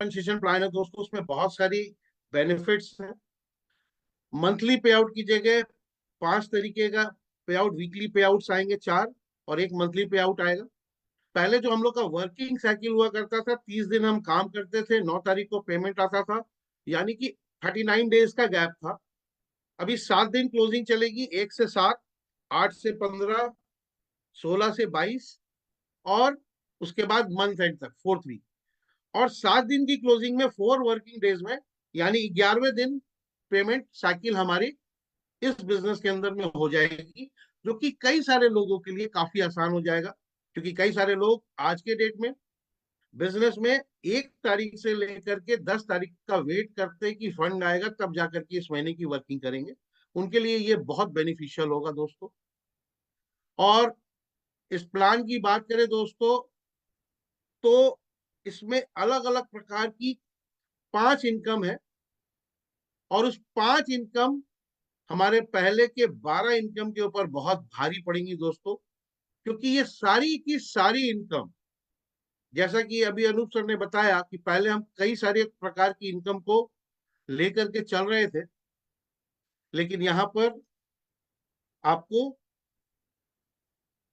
Compensation plan है दोस्तों, उसमें बहुत सारी बेनिफिट्स हैं। मंथली पे आउट की जगह 5 तरीके का पे आउट, वीकली पे आउट्स आएंगे 4, और एक मंथली पे आउट आएगा। पहले जो हम लोग का वर्किंग साइकिल हुआ करता था, 30 दिन हम काम करते थे, 9 तारीख को पेमेंट आता था, यानी कि 39 डेज का गैप था। अभी 7 दिन क्लोजिंग चलेगी, 1 से 7, 8 से 15, 16 से 22, और उसके बाद मंथ एंड तक 4th वीक। और 7 दिन की क्लोजिंग में 4 वर्किंग डेज में, यानी 11वें दिन पेमेंट साइकिल हमारी इस बिजनेस के अंदर में हो जाएगी, जो कि कई सारे लोगों के लिए काफी आसान हो जाएगा। क्योंकि कई सारे लोग आज के डेट में बिजनेस में 1 तारीख से लेकर के 10 तारीख का वेट करते हैं कि फंड आएगा तब जाकर के इस महीने की वर्किंग करेंगे। उनके लिए ये बहुत बेनिफिशियल होगा दोस्तों। और इस प्लान की बात करें दोस्तों, तो इसमें अलग अलग प्रकार की 5 इनकम है, और उस 5 इनकम हमारे पहले के 12 इनकम के ऊपर बहुत भारी पड़ेंगी दोस्तों। क्योंकि ये सारी की सारी इनकम, जैसा कि अभी अनूप सर ने बताया कि पहले हम कई सारे प्रकार की इनकम को लेकर के चल रहे थे, लेकिन यहाँ पर आपको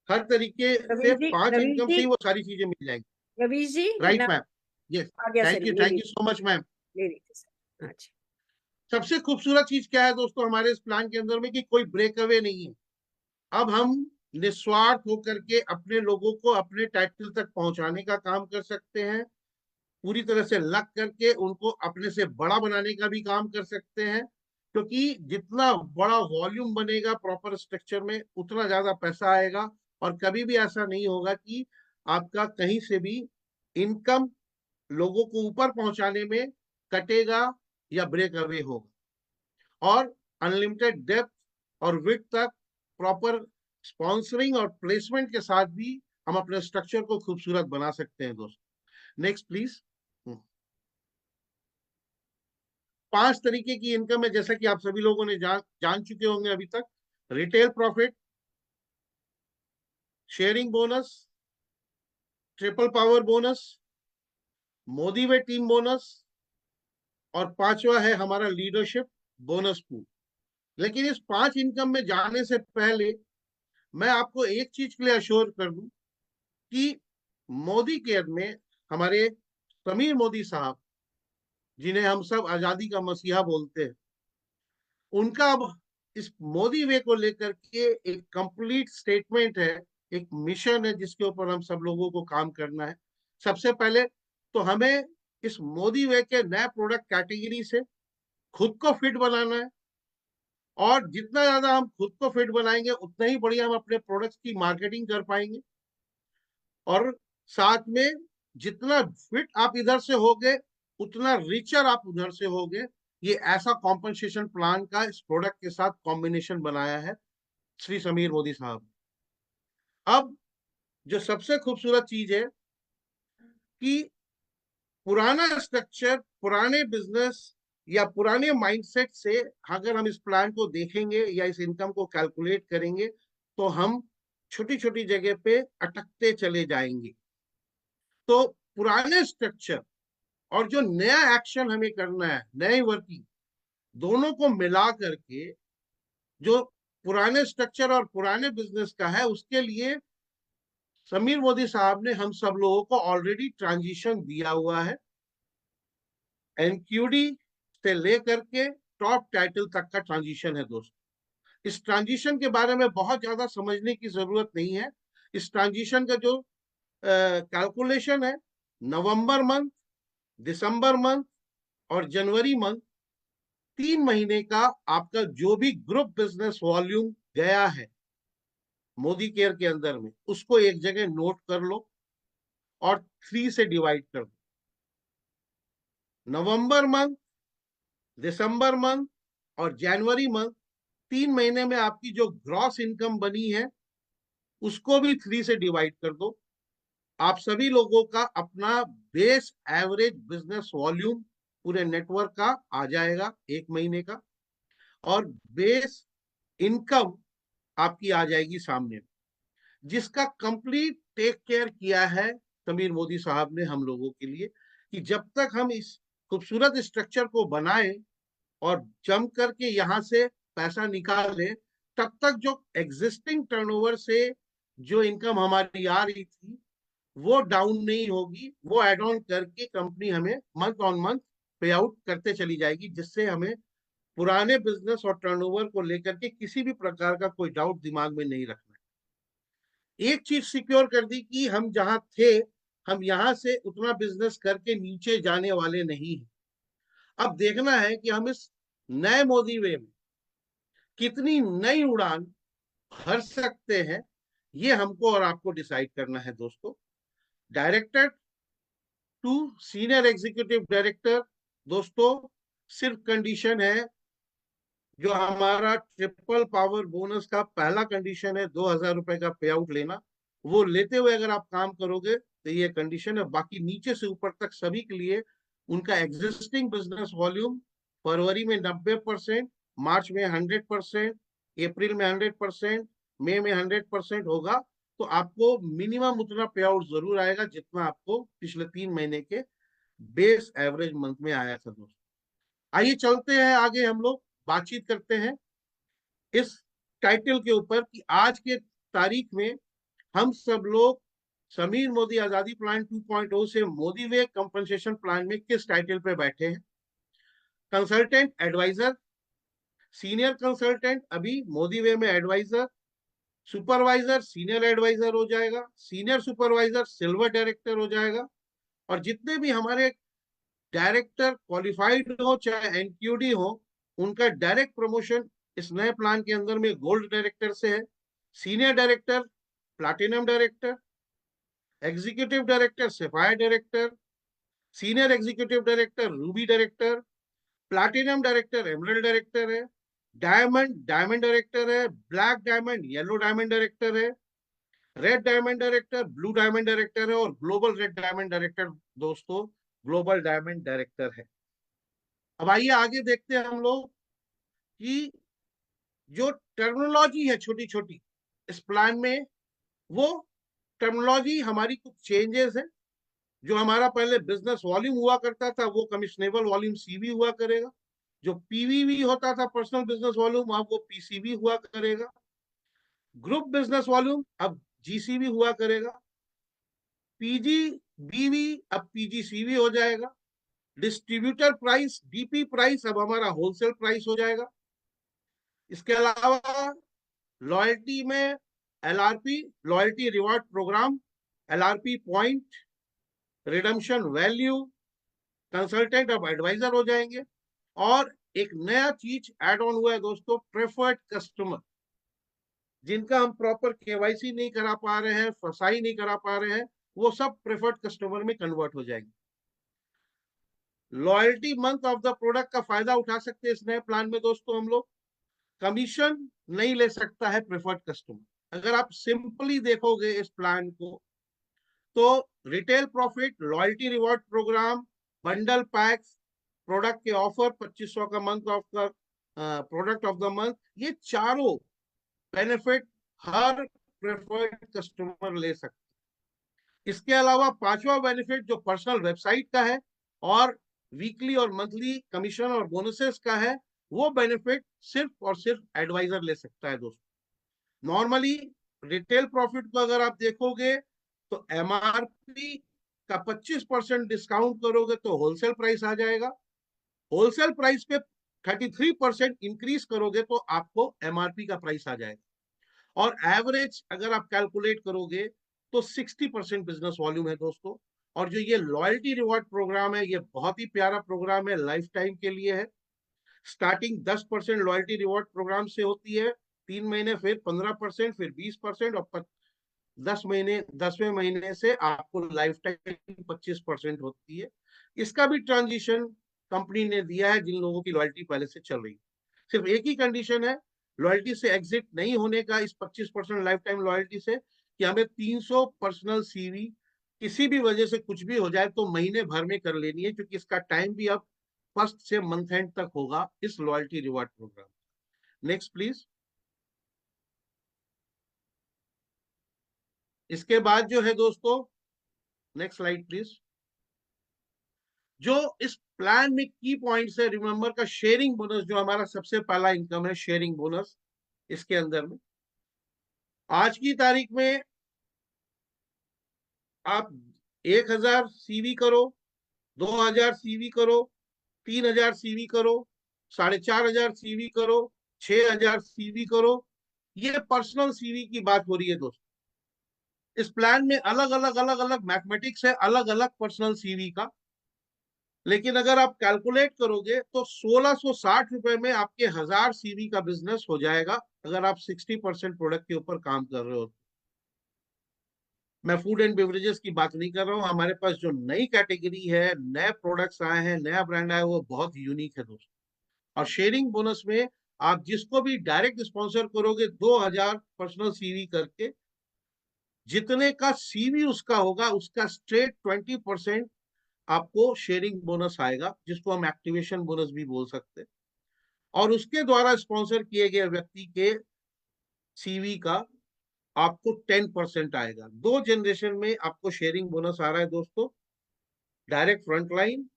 हर तरीके से रवीश जी, 5 इनकम से ही वो सारी चीजें मिल जाएंगी। रवीश जी, राइट मैं मैम? यस। आ गया सर, ले थैंक ली, यू सो मच मैम। ले ली थी सर। अच्छा। सबसे खूबसूरत चीज क्या है दोस्तों हमारे इस प्लान के अंदर में, कि कोई ब्रेक अवे नहीं है। अब हम निस्वार्थ होकर के अपने लोगों को अपने टाइटल तक पहुंचाने का काम कर सकते हैं, पूरी तरह से लग करके उनको अपने से बड़ा बनाने का भी काम कर सकते हैं। क्योंकि जितना बड़ा वॉल्यूम बनेगा प्रॉपर स्ट्रक्चर में, उतना ज्यादा पैसा आएगा। और कभी भी ऐसा नहीं होगा कि आपका कहीं से भी इनकम लोगों को ऊपर पहुंचाने में कटेगा या ब्रेक अवे होगा। और अनलिमिटेड डेप्थ और विड्थ तक प्रॉपर स्पॉन्सरिंग और प्लेसमेंट के साथ भी हम अपने स्ट्रक्चर को खूबसूरत बना सकते हैं दोस्तों। Next please. 5 तरीके की इनकम है, जैसा कि आप सभी लोगों ने जान चुके होंगे अभी तक। Retail profit, sharing bonus, triple power bonus, मोदी वे टीम बोनस, और 5वां है हमारा लीडरशिप बोनस पूल। लेकिन इस 5 इनकम में जाने से पहले मैं आपको एक चीज के लिए अश्योर कर दूं कि मोदी केयर में हमारे समीर मोदी साहब, जिन्हें हम सब आजादी का मसीहा बोलते हैं, उनका अब इस मोदी वे को लेकर के एक कंप्लीट स्टेटमेंट है, एक मिशन है जिसके ऊपर हम सब लोगों को काम करना है। सबसे पहले तो हमें इस मोदी वे के नए प्रोडक्ट कैटेगरी से खुद को फिट बनाना है। और जितना ज्यादा हम खुद को फिट बनाएंगे, उतना ही बढ़िया हम अपने प्रोडक्ट्स की मार्केटिंग कर पाएंगे। और साथ में जितना फिट आप इधर से होगे, उतना रिचर आप उधर से होगे। ये ऐसा कॉम्पनसेशन प्लान का इस प्रोडक्ट के साथ कॉम्बिनेशन बनाया है श्री समीर मोदी साहब। अब जो सबसे खूबसूरत चीज है कि पुराना स्ट्रक्चर, पुराने बिजनेस या पुराने माइंडसेट से अगर हम इस प्लान को देखेंगे या इस इनकम को कैलकुलेट करेंगे, तो हम छोटी छोटी जगह पे अटकते चले जाएंगे। तो पुराने स्ट्रक्चर और जो नया एक्शन हमें करना है, नए वर्किंग, दोनों को मिला करके जो पुराने स्ट्रक्चर और पुराने बिजनेस का है, उसके लिए समीर मोदी साहब ने हम सब लोगों को ऑलरेडी ट्रांजिशन दिया हुआ है। एनक्यूडी से लेकर के टॉप टाइटल तक का ट्रांजिशन है दोस्तों। इस ट्रांजिशन के बारे में बहुत ज्यादा समझने की जरूरत नहीं है। इस ट्रांजिशन का जो कैलकुलेशन है, नवंबर मंथ, दिसंबर मंथ और जनवरी मंथ, 3 महीने का आपका जो भी ग्रुप बिजनेस वॉल्यूम गया है मोदी केयर के अंदर में, उसको एक जगह नोट कर लो और 3 से डिवाइड कर दो। नवंबर मंथ, दिसंबर मंथ और जनवरी मंथ, 3 महीने में आपकी जो ग्रॉस इनकम बनी है, उसको भी 3 से डिवाइड कर दो। आप सभी लोगों का अपना बेस एवरेज बिजनेस वॉल्यूम पूरे नेटवर्क का आ जाएगा 1 महीने का। और बेस इनकम आपकी आ जाएगी सामने, जिसका कंप्लीट टेक केयर किया है समीर मोदी साहब ने हम लोगों के लिए। कि जब तक हम इस खूबसूरत स्ट्रक्चर को बनाए और जम करके यहां से पैसा निकाल ले, तब तक जो एग्जिस्टिंग टर्नओवर से जो इनकम हमारी आ रही थी वो डाउन नहीं होगी, वो एड ऑन करके कंपनी हमें मंथ ऑन मंथ पे आउट करते चली जाएगी, जिससे हमें पुराने बिजनेस और टर्नओवर को लेकर के किसी भी प्रकार का कोई डाउट दिमाग में नहीं रखना है। एक चीज सिक्योर कर दी कि हम जहां थे, हम यहां से उतना बिजनेस करके नीचे जाने वाले नहीं हैं। अब देखना है कि हम इस नए मोदी वे में कितनी नई उड़ान भर सकते हैं, ये हमको और आपको डिसाइड करना है दोस्तों। Director to senior executive director, दोस्तों सिर्फ कंडीशन है, जो हमारा ट्रिपल पावर बोनस का पहला कंडीशन है, 2,000 रुपए का पे आउट लेना, वो लेते हुए अगर आप काम करोगे तो ये कंडीशन है। बाकी नीचे से ऊपर तक सभी के लिए उनका एग्जिस्टिंग बिजनेस वॉल्यूम फरवरी में 90%, मार्च में 100%, अप्रैल में 100%, मई में 100% होगा, तो आपको मिनिमम उतना पे आउट जरूर आएगा जितना आपको पिछले 3 महीने के बेस एवरेज मंथ में आया था दोस्तों। आइए चलते हैं आगे, हम लोग बातचीत करते हैं इस टाइटल के ऊपर कि आज के तारीख में हम सब लोग समीर मोदी आजादी प्लान 2.0 से मोदी वे कंपनसेशन प्लान में किस टाइटल पे बैठे हैं। कंसल्टेंट एडवाइजर, सीनियर कंसल्टेंट अभी मोदी वे में एडवाइजर, सुपरवाइजर सीनियर एडवाइजर हो जाएगा, सीनियर सुपरवाइजर सिल्वर डायरेक्टर हो जाएगा, और जितने भी हमारे डायरेक्टर क्वालिफाइड हो चाहे एनक्यूडी हो, उनका डायरेक्ट प्रमोशन इस नए प्लान के अंदर में गोल्ड डायरेक्टर से है, senior director platinum director, executive director sapphire director, senior executive director ruby director, platinum director emerald director है, डायमंड डायमंड डायरेक्टर है, black diamond yellow diamond director है, red diamond director blue diamond director है, और global red diamond director दोस्तों global diamond director है। अब आइए आगे देखते हैं हम लोग कि जो टर्मिनोलॉजी है छोटी छोटी इस प्लान में, वो टर्मिनोलॉजी हमारी कुछ चेंजेस है। जो हमारा पहले बिजनेस वॉल्यूम हुआ करता था वो कमिश्नेबल वॉल्यूम सीवी हुआ करेगा, जो पीवीवी होता था पर्सनल बिजनेस वॉल्यूम, अब वो पीसीवी हुआ करेगा, ग्रुप बिजनेस वॉल्यूम अब जीसीवी हुआ करेगा, पीजी बीवी अब पीजीसीवी हो जाएगा, डिस्ट्रीब्यूटर प्राइस डीपी प्राइस अब हमारा होलसेल प्राइस हो जाएगा। इसके अलावा लॉयल्टी में LRP loyalty reward program, LRP point, redemption value, consultant अब एडवाइजर हो जाएंगे। और एक नया चीज ऐड ऑन हुआ है दोस्तों, प्रेफर्ड कस्टमर, जिनका हम प्रॉपर केवाईसी नहीं करा पा रहे हैं, फसाई नहीं करा पा रहे हैं, वो सब प्रेफर्ड कस्टमर में कन्वर्ट हो जाएंगे। Loyalty month of the product का फायदा उठा सकते हैं इस नए प्लान में दोस्तों हम लोग। कमीशन नहीं ले सकता है प्रेफर्ड कस्टमर। अगर आप सिंपली देखोगे इस प्लान को, तो retail profit, loyalty reward program, bundle packs, product के ऑफर 2500 का month of the product of the month, ये चारों बेनिफिट हर प्रेफर्ड कस्टमर ले सकते। इसके अलावा पांचवा बेनिफिट जो पर्सनल वेबसाइट का है और वीकली और मंथली कमीशन और बोनसेस का है, वो बेनिफिट सिर्फ और सिर्फ एडवाइजर ले सकता है दोस्तों। नॉर्मली रिटेल प्रॉफिट को अगर आप देखोगे तो एमआरपी का 25% डिस्काउंट करोगे तो होलसेल प्राइस आ जाएगा, होलसेल प्राइस पे 33% इंक्रीज करोगे तो आपको एमआरपी का प्राइस आ जाएगा, और एवरेज अगर आप कैलकुलेट करोगे तो 60% बिजनेस वॉल्यूम है दोस्तों। और जो ये लॉयल्टी रिवॉर्ड प्रोग्राम है, ये बहुत ही प्यारा प्रोग्राम है, लाइफ टाइम के लिए है। स्टार्टिंग 10% लॉयल्टी रिवॉर्ड प्रोग्राम से होती है, 3 महीने, फिर 15%, फिर 20%, और 10 महीने, 10वें महीने से आपको लाइफ टाइम 25% होती है। इसका भी ट्रांजिशन कंपनी ने दिया है जिन लोगों की लॉयल्टी पहले से चल रही है। सिर्फ एक ही कंडीशन है लॉयल्टी से एग्जिट नहीं होने का, इस 25% लाइफ टाइम लॉयल्टी से, कि हमें 300 पर्सनल सीवी किसी भी वजह से कुछ भी हो जाए तो महीने भर में कर लेनी है, क्योंकि इसका टाइम भी अब फर्स्ट से मंथ एंड तक होगा इस loyalty reward program. Next please. इसके बाद जो है दोस्तों, नेक्स्ट स्लाइड प्लीज। जो इस प्लान में की पॉइंट्स है, रिमेंबर का शेयरिंग बोनस जो हमारा सबसे पहला इनकम है, शेयरिंग बोनस। इसके अंदर में आज की तारीख में आप 1000 सीवी करो, 2000 सीवी करो, 3000 सीवी करो, 4500 सीवी करो, 6000 सीवी करो, ये पर्सनल सीवी की बात हो रही है दोस्तों। इस प्लान में अलग अलग मैथमेटिक्स है, अलग अलग पर्सनल सीवी का। लेकिन अगर आप कैलकुलेट करोगे तो 1660 रुपए में आपके 1000 सीवी का बिजनेस हो जाएगा, अगर आप 60% प्रोडक्ट के ऊपर काम कर रहे हो। मैं फूड एंड बेवरेजेस की बात नहीं कर रहा हूँ, हमारे पास जो नई कैटेगरी है, नए प्रोडक्ट्स आए हैं, नया ब्रांड आया है, वो बहुत यूनिक है दोस्तों। और शेयरिंग बोनस में आप जिसको भी डायरेक्ट स्पॉन्सर करोगे 2000 पर्सनल सीवी करके, जितने का सीवी उसका होगा उसका स्ट्रेट 20% आपको शेयरिंग बोनस आएगा, जिसको हम एक्टिवेशन बोनस भी बोल सकते हैं। और उसके द्वारा स्पॉन्सर किए गए व्यक्ति के सीवी का आपको 10% आएगा। 2 जनरेशन में आपको शेयरिंग बोनस आ रहा है दोस्तों। डायरेक्ट फ्रंटलाइन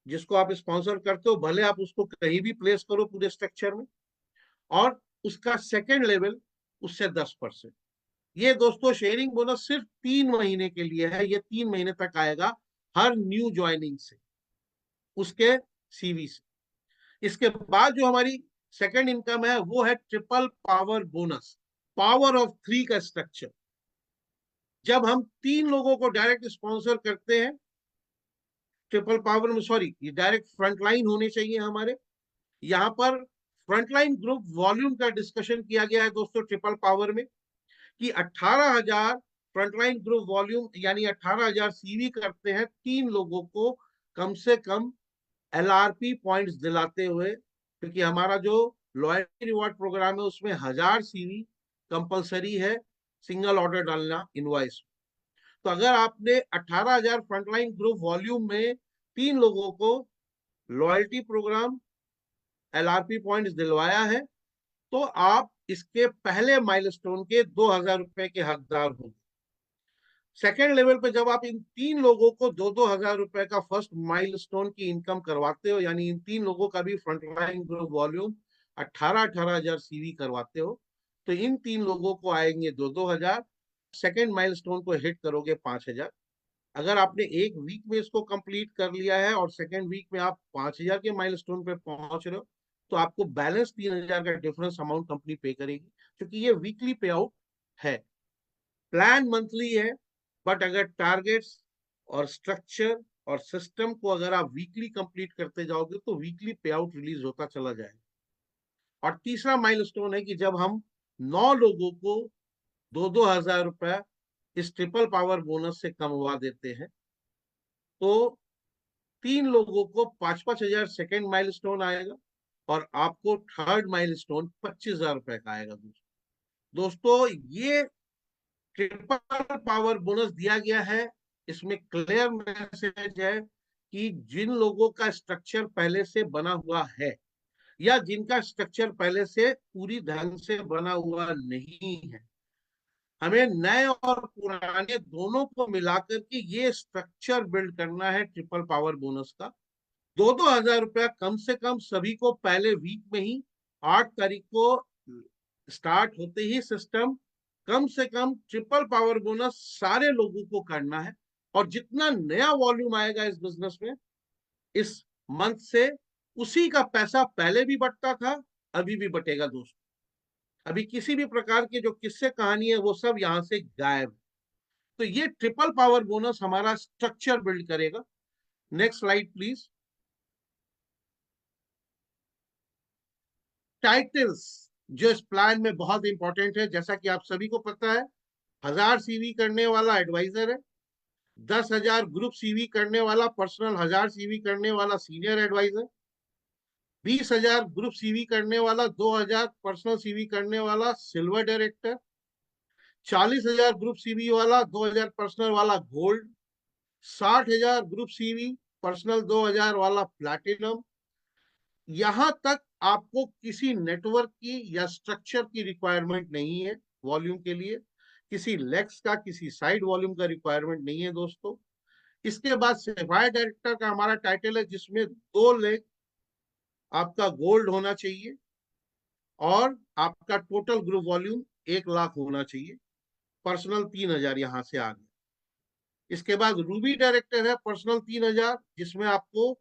जिसको आप स्पॉन्सर करते हो, भले आप उसको कहीं भी प्लेस करो पूरे स्ट्रक्चर में, और उसका सेकेंड लेवल उससे 10%। ये दोस्तों शेयरिंग बोनस सिर्फ 3 महीने के लिए है, ये 3 महीने तक आएगा हर न्यू ज्वाइनिंग से, उसके सीवी से। इसके बाद जो हमारी सेकेंड इनकम है वो है triple power bonus, power of 3 का स्ट्रक्चर। जब हम 3 लोगों को डायरेक्ट स्पॉन्सर करते हैं ट्रिपल पावर में, सॉरी ये डायरेक्ट फ्रंटलाइन होने चाहिए हमारे यहाँ पर। फ्रंटलाइन ग्रुप वॉल्यूम का डिस्कशन किया गया है दोस्तों ट्रिपल पावर में, कि 18,000 फ्रंटलाइन ग्रुप वॉल्यूम यानी 18,000 सीवी करते हैं 3 लोगों को, कम से कम एलआरपी पॉइंट्स दिलाते हुए। क्योंकि हमारा जो लॉयल्टी रिवॉर्ड प्रोग्राम है उसमें 1000 सीवी कंपलसरी है, सिंगल ऑर्डर डालना इनवॉइस। तो अगर आपने 18,000 फ्रंटलाइन ग्रुप वॉल्यूम में 3 लोगों को लॉयल्टी प्रोग्राम एलआरपी पॉइंट्स दिलवाया है, तो आप इसके पहले माइलस्टोन के 2000 रुपए के हकदार हो। सेकेंड लेवल पे जब आप इन 3 लोगों को 2-2 हजार रुपए का फर्स्ट माइलस्टोन की इनकम करवाते हो, यानी इन 3 लोगों का भी फ्रंटलाइन ग्रुप वॉल्यूम 18,000 सीवी करवाते हो, तो इन 3 लोगों को आएंगे 2-2 हजार। सेकेंड माइलस्टोन को हिट करोगे 5,000। अगर आपने एक वीक में इसको कंप्लीट कर लिया है और सेकेंड वीक में आप 5,000 के माइलस्टोन पे पहुंच रहे हो, तो आपको बैलेंस 3,000 का डिफरेंस अमाउंट कंपनी पे करेगी, क्योंकि ये वीकली पे आउट है। प्लान मंथली है, बट अगर टारगेट्स और स्ट्रक्चर और सिस्टम को अगर आप वीकली कंप्लीट करते जाओगे तो वीकली पे आउट रिलीज होता चला जाएगा। और तीसरा माइलस्टोन है कि जब हम 9 लोगों को 2-2 हजार रुपया इस ट्रिपल पावर बोनस से कमवा देते हैं, तो 3 लोगों को 5-5 हजार सेकेंड माइलस्टोन आएगा, और आपको थर्ड माइलस्टोन 25,000 रुपए का आएगा। दोस्तों ये ट्रिपल पावर बोनस दिया गया है, इसमें क्लियर मैसेज है कि जिन लोगों का स्ट्रक्चर पहले से बना हुआ है, या जिनका स्ट्रक्चर पहले से पूरी ढंग से बना हुआ नहीं है, हमें नए और पुराने दोनों को मिलाकर के ये स्ट्रक्चर बिल्ड करना है ट्रिपल पावर बोनस का। 2-2 हजार रुपया कम से कम सभी को पहले वीक में ही, 8 तारीख को स्टार्ट होते ही सिस्टम, कम से कम ट्रिपल पावर बोनस सारे लोगों को करना है। और जितना नया वॉल्यूम आएगा इस बिजनेस में इस मंथ से, उसी का पैसा पहले भी बटता था, अभी भी बटेगा दोस्तों। अभी किसी भी प्रकार के जो किस्से कहानी है वो सब यहां से गायब। तो ये ट्रिपल पावर बोनस हमारा स्ट्रक्चर बिल्ड करेगा। Next slide please. टाइटल्स जो इस प्लान में बहुत इंपॉर्टेंट है, जैसा कि आप सभी को पता है, 1000 सीवी करने वाला एडवाइजर है, 10,000 ग्रुप सीवी करने वाला पर्सनल, 1000 सीवी करने वाला सीनियर एडवाइजर, 20,000 ग्रुप सीवी करने वाला, 2,000 पर्सनल सीवी करने वाला सिल्वर डायरेक्टर, 40,000 ग्रुप सीवी वाला, 2,000 पर्सनल वाला गोल्ड, 60,000 ग्रुप सीवी पर्सनल 2,000 वाला प्लैटिनम। यहां तक आपको किसी नेटवर्क की या स्ट्रक्चर की रिक्वायरमेंट नहीं है वॉल्यूम के लिए, किसी लेग्स का, किसी साइड वॉल्यूम का रिक्वायरमेंट नहीं है दोस्तों। इसके बाद सेफायर डायरेक्टर का हमारा टाइटल है, जिसमें 2 लेग आपका गोल्ड होना चाहिए और आपका टोटल ग्रुप वॉल्यूम 1 लाख होना चाहिए। पर्सनल 3,000 यहां से आ गया। इसके बाद रूबी डायरेक्टर है, पर्सनल 3,000, जिसमें आपको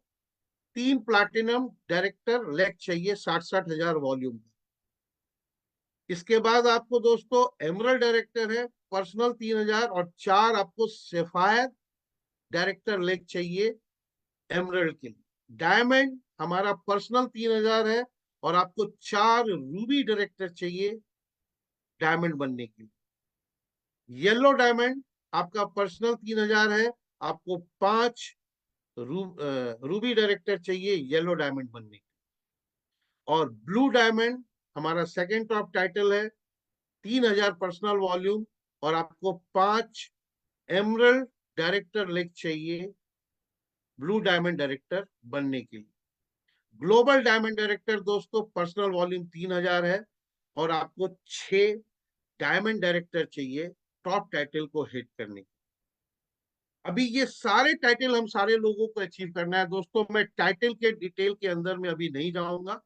3 प्लाटिनम डायरेक्टर लेग चाहिए 60,000 वॉल्यूम। इसके बाद आपको दोस्तों एमरल्ड डायरेक्टर है, पर्सनल 3,000 और 4 आपको सेफायर डायरेक्टर लेग चाहिए एमरल्ड के लिए। डायमंड हमारा पर्सनल 3,000 है और आपको 4 रूबी डायरेक्टर चाहिए डायमंड बनने के लिए। येलो डायमंड आपका पर्सनल 3,000 है, आपको 5 रूबी डायरेक्टर चाहिए येलो डायमंड बनने के लिए। और ब्लू डायमंड हमारा सेकेंड टॉप टाइटल है, 3,000 पर्सनल वॉल्यूम और आपको 5 एमरल्ड डायरेक्टर लेग चाहिए ब्लू डायमंड डायरेक्टर बनने के लिए। ग्लोबल डायमंड डायरेक्टर दोस्तों पर्सनल वॉल्यूम 3,000 है और आपको 6 डायमंड डायरेक्टर चाहिए टॉप टाइटल को हिट करने के। अभी ये सारे टाइटल हम सारे लोगों को अचीव करना है दोस्तों। मैं टाइटल के डिटेल के अंदर में अभी नहीं जाऊंगा,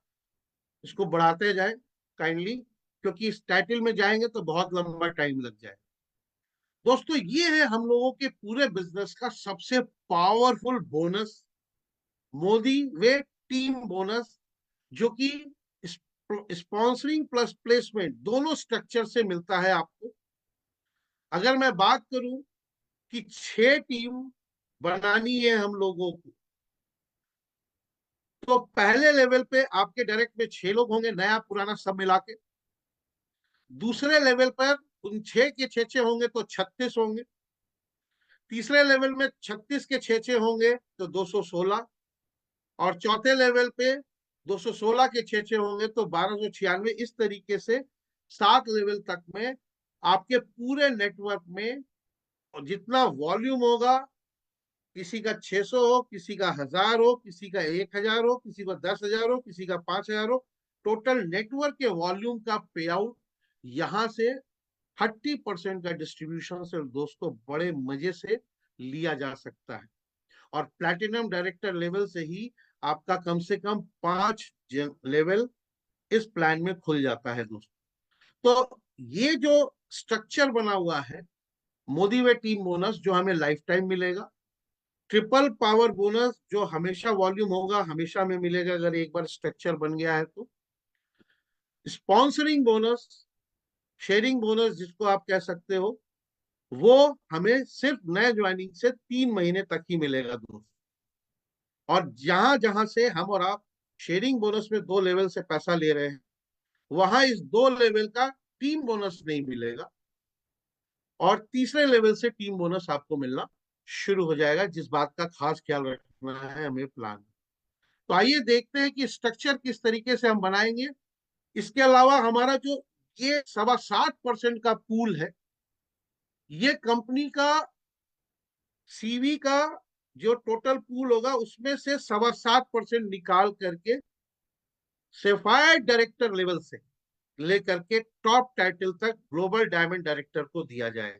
इसको बढ़ाते जाए काइंडली, क्योंकि इस टाइटल में जाएंगे तो बहुत लंबा टाइम लग जाए। दोस्तों ये है हम लोगों के पूरे बिजनेस का सबसे पावरफुल बोनस, मोदी वे टीम बोनस, जो कि स्पॉन्सरिंग प्लस प्लेसमेंट दोनों स्ट्रक्चर से मिलता है आपको। अगर मैं बात करूं कि 6 टीम बनानी है हम लोगों को, तो पहले लेवल पे आपके डायरेक्ट में 6 लोग होंगे, नया पुराना सब मिला के। दूसरे लेवल पर उन 6 के 6 होंगे तो 36 होंगे। तीसरे लेवल में 36 के 6 होंगे तो 216। और चौथे लेवल पे 216 के 6 होंगे तो 1296। इस तरीके से 7 लेवल तक में आपके पूरे नेटवर्क में जितना वॉल्यूम होगा, किसी का 600 हो, किसी का 1,000 हो, किसी का 1,000 हो, किसी का 10,000 हो, किसी का 5,000 हो, टोटल नेटवर्क के वॉल्यूम का पे आउट यहां से 30% का डिस्ट्रीब्यूशन से दोस्तों बड़े मजे से लिया जा सकता है। और प्लैटिनम डायरेक्टर लेवल से ही आपका कम से कम 5 लेवल इस प्लान में खुल जाता है दोस्तों। तो ये जो स्ट्रक्चर बना हुआ है, मोदी वे टीम बोनस जो हमें लाइफ टाइम मिलेगा, ट्रिपल पावर बोनस जो हमेशा वॉल्यूम होगा हमेशा में मिलेगा अगर एक बार स्ट्रक्चर बन गया है तो, स्पॉन्सरिंग बोनस, शेयरिंग बोनस जिसको आप कह सकते हो, वो हमें सिर्फ नए ज्वाइनिंग से 3 महीने तक ही मिलेगा दोस्तों। और जहां जहां से हम और आप शेयरिंग बोनस में 2 लेवल से पैसा ले रहे हैं, वहां इस 2 लेवल का टीम बोनस नहीं मिलेगा और तीसरे लेवल से टीम बोनस आपको मिलना शुरू हो जाएगा, जिस बात का खास ख्याल रखना है हमें प्लान। तो आइए देखते हैं कि स्ट्रक्चर किस तरीके से हम बनाएंगे। इसके अलावा हमारा जो ये 7.25% का पूल है, ये कंपनी का सीवी का जो टोटल पूल होगा उसमें से 7.25% निकाल करके सेफायर डायरेक्टर लेवल से लेकर के टॉप टाइटल तक ग्लोबल डायमंड डायरेक्टर को दिया जाएगा।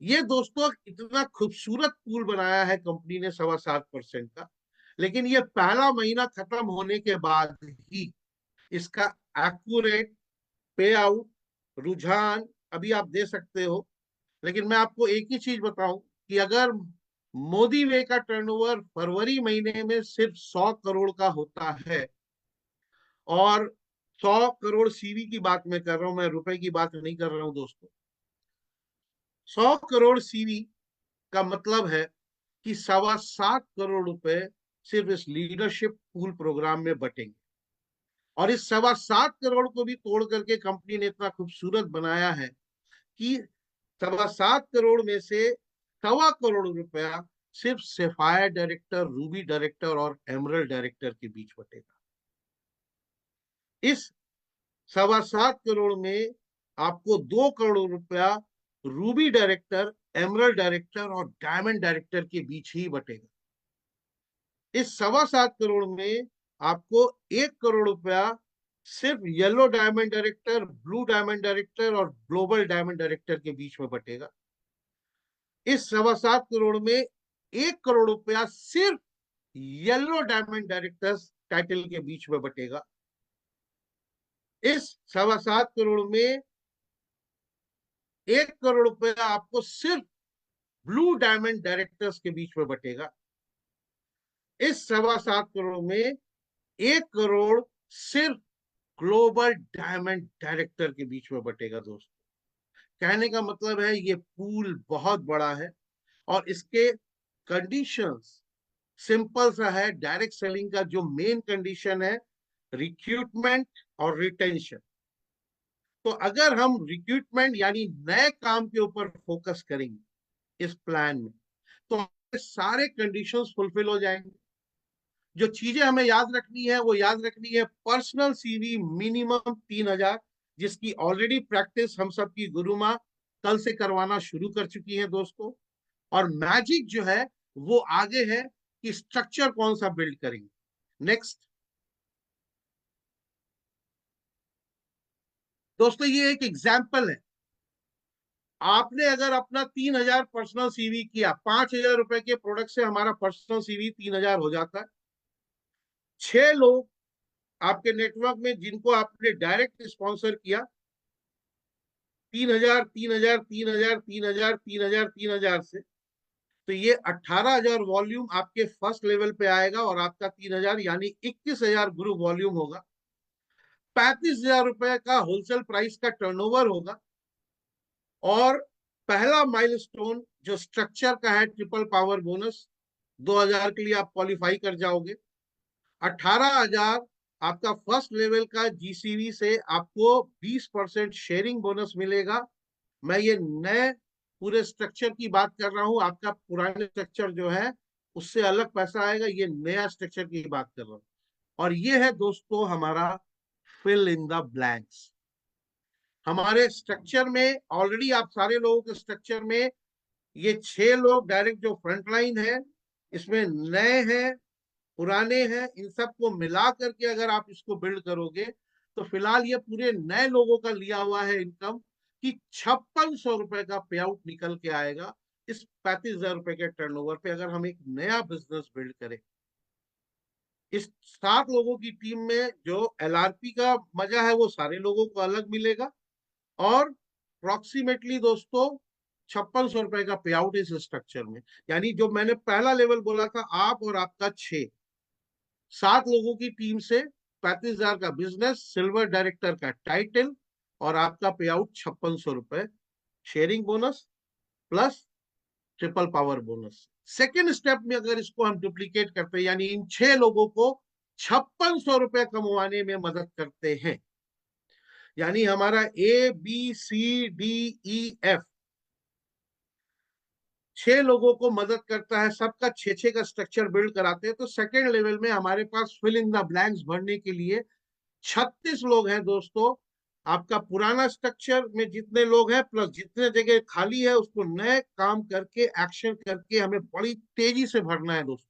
ये दोस्तों इतना खूबसूरत पूल बनाया है कंपनी ने 7.25% का, लेकिन ये पहला महीना खत्म होने के बाद ही इसका एक्यूरेट पे आउट रुझान अभी आप दे सकते हो। लेकिन मैं आपको एक ही चीज बताऊं कि अगर मोदी वे का टर्नओवर फरवरी महीने में सिर्फ 100 करोड़ का होता है, और 100 करोड़ सीवी की बात मैं कर रहा हूं, मैं रुपए की बात नहीं कर रहा हूं दोस्तों, 100 करोड़ सीवी का मतलब है कि 7.25 करोड़ रुपए सिर्फ इस लीडरशिप पूल प्रोग्राम में बटेंगे। और इस 7.25 करोड़ को भी तोड़ करके कंपनी ने इतना खूबसूरत बनाया है कि 7.25 करोड़ में से 1.25 करोड़ रुपया सिर्फ सेफायर डायरेक्टर, रूबी डायरेक्टर और एमरल्ड डायरेक्टर के बीच बटेगा। इस 7.25 करोड़ में आपको 2 करोड़ रुपया रूबी डायरेक्टर, एमरल्ड डायरेक्टर और डायमंड डायरेक्टर के बीच ही बटेगा। इस 7.25 करोड़ में आपको 1 करोड़ रुपया सिर्फ yellow diamond director, blue diamond director और ग्लोबल डायमंड डायरेक्टर के बीच में बटेगा। इस 7.25 करोड़ में 1 करोड़ रुपया सिर्फ येलो डायमंड डायरेक्टर्स टाइटल के बीच में बटेगा। इस 7.25 करोड़ में 1 करोड़ रुपया आपको सिर्फ ब्लू डायमंड डायरेक्टर्स के बीच में बटेगा। इस 7.25 करोड़ में 1 करोड़ सिर्फ ग्लोबल डायमंड डायरेक्टर के बीच में बटेगा। दोस्तों, कहने का मतलब है ये पूल बहुत बड़ा है और इसके कंडीशंस सिंपल सा है। डायरेक्ट सेलिंग का जो मेन कंडीशन है रिक्रूटमेंट और रिटेंशन। तो अगर हम रिक्रूटमेंट यानी नए काम के ऊपर फोकस करेंगे इस प्लान में, तो सारे कंडीशंस फुलफिल हो जाएंगे। जो चीजें हमें याद रखनी है वो याद रखनी है, पर्सनल सीवी मिनिमम 3,000, जिसकी ऑलरेडी प्रैक्टिस हम सब की गुरु माँ कल से करवाना शुरू कर चुकी है दोस्तों। और मैजिक जो है वो आगे है कि स्ट्रक्चर कौन सा बिल्ड करेंगे। नेक्स्ट दोस्तों, ये एक एग्जाम्पल है। आपने अगर अपना 3,000 पर्सनल सीवी किया, 5,000 रुपए के प्रोडक्ट से हमारा पर्सनल सीवी 3,000 हो जाता है। 6 लोग आपके नेटवर्क में जिनको आपने डायरेक्ट स्पॉन्सर किया, 3,000 3,000 3,000 3,000 3,000 3,000 से, तो ये 18,000 वॉल्यूम आपके फर्स्ट लेवल पे आएगा और आपका 3,000 यानी 21,000 ग्रुप वॉल्यूम होगा। 35,000 रुपए का होलसेल प्राइस का टर्नओवर होगा। और पहला माइलस्टोन जो स्ट्रक्चर का है ट्रिपल पावर बोनस, 2,000 के लिए आप क्वालिफाई कर जाओगे। 18,000 आपका फर्स्ट लेवल का जीसीवी से आपको 20% शेयरिंग बोनस मिलेगा। मैं ये नए पूरे स्ट्रक्चर की बात कर रहा हूं, आपका पुराने स्ट्रक्चर जो है उससे अलग पैसा आएगा, ये नया स्ट्रक्चर की बात कर रहा हूं। और ये है दोस्तों हमारा फिल इन द ब्लैंक्स। हमारे स्ट्रक्चर में ऑलरेडी आप सारे लोगों के स्ट्रक्चर में ये 6 लोग डायरेक्ट जो फ्रंटलाइन है, इसमें नए हैं पुराने हैं, इन सबको मिला करके अगर आप इसको बिल्ड करोगे तो फिलहाल ये पूरे नए लोगों का लिया हुआ है इनकम कि 5600 रुपए का पे आउट निकल के आएगा इस 35,000 रुपए के टर्नओवर पे, अगर हम एक नया बिजनेस बिल्ड करें। इस 7 लोगों की टीम में जो एलआरपी का मजा है वो सारे लोगों को अलग मिलेगा। और अप्रोक्सीमेटली दोस्तों 5600 रुपए का पे आउट इस स्ट्रक्चर में। यानी जो मैंने पहला लेवल बोला था, आप और आपका 7 लोगों की टीम से 35,000 का बिजनेस, सिल्वर डायरेक्टर का टाइटल और आपका पे आउट 5600 रुपए sharing bonus plus triple power bonus. Second step में अगर इसको हम डुप्लीकेट करते हैं, यानी इन 6 लोगों को 5600 रुपए कमवाने में मदद करते हैं, यानी हमारा ABCDEF 6 लोगों को मदद करता है, सबका 6-6 का स्ट्रक्चर बिल्ड कराते हैं, तो सेकेंड लेवल में हमारे पास फिल इन द ब्लैंक्स भरने के लिए 36 लोग हैं दोस्तों। आपका पुराना स्ट्रक्चर में जितने लोग हैं प्लस जितने जगह खाली है उसको नए काम करके एक्शन करके हमें बड़ी तेजी से भरना है दोस्तों।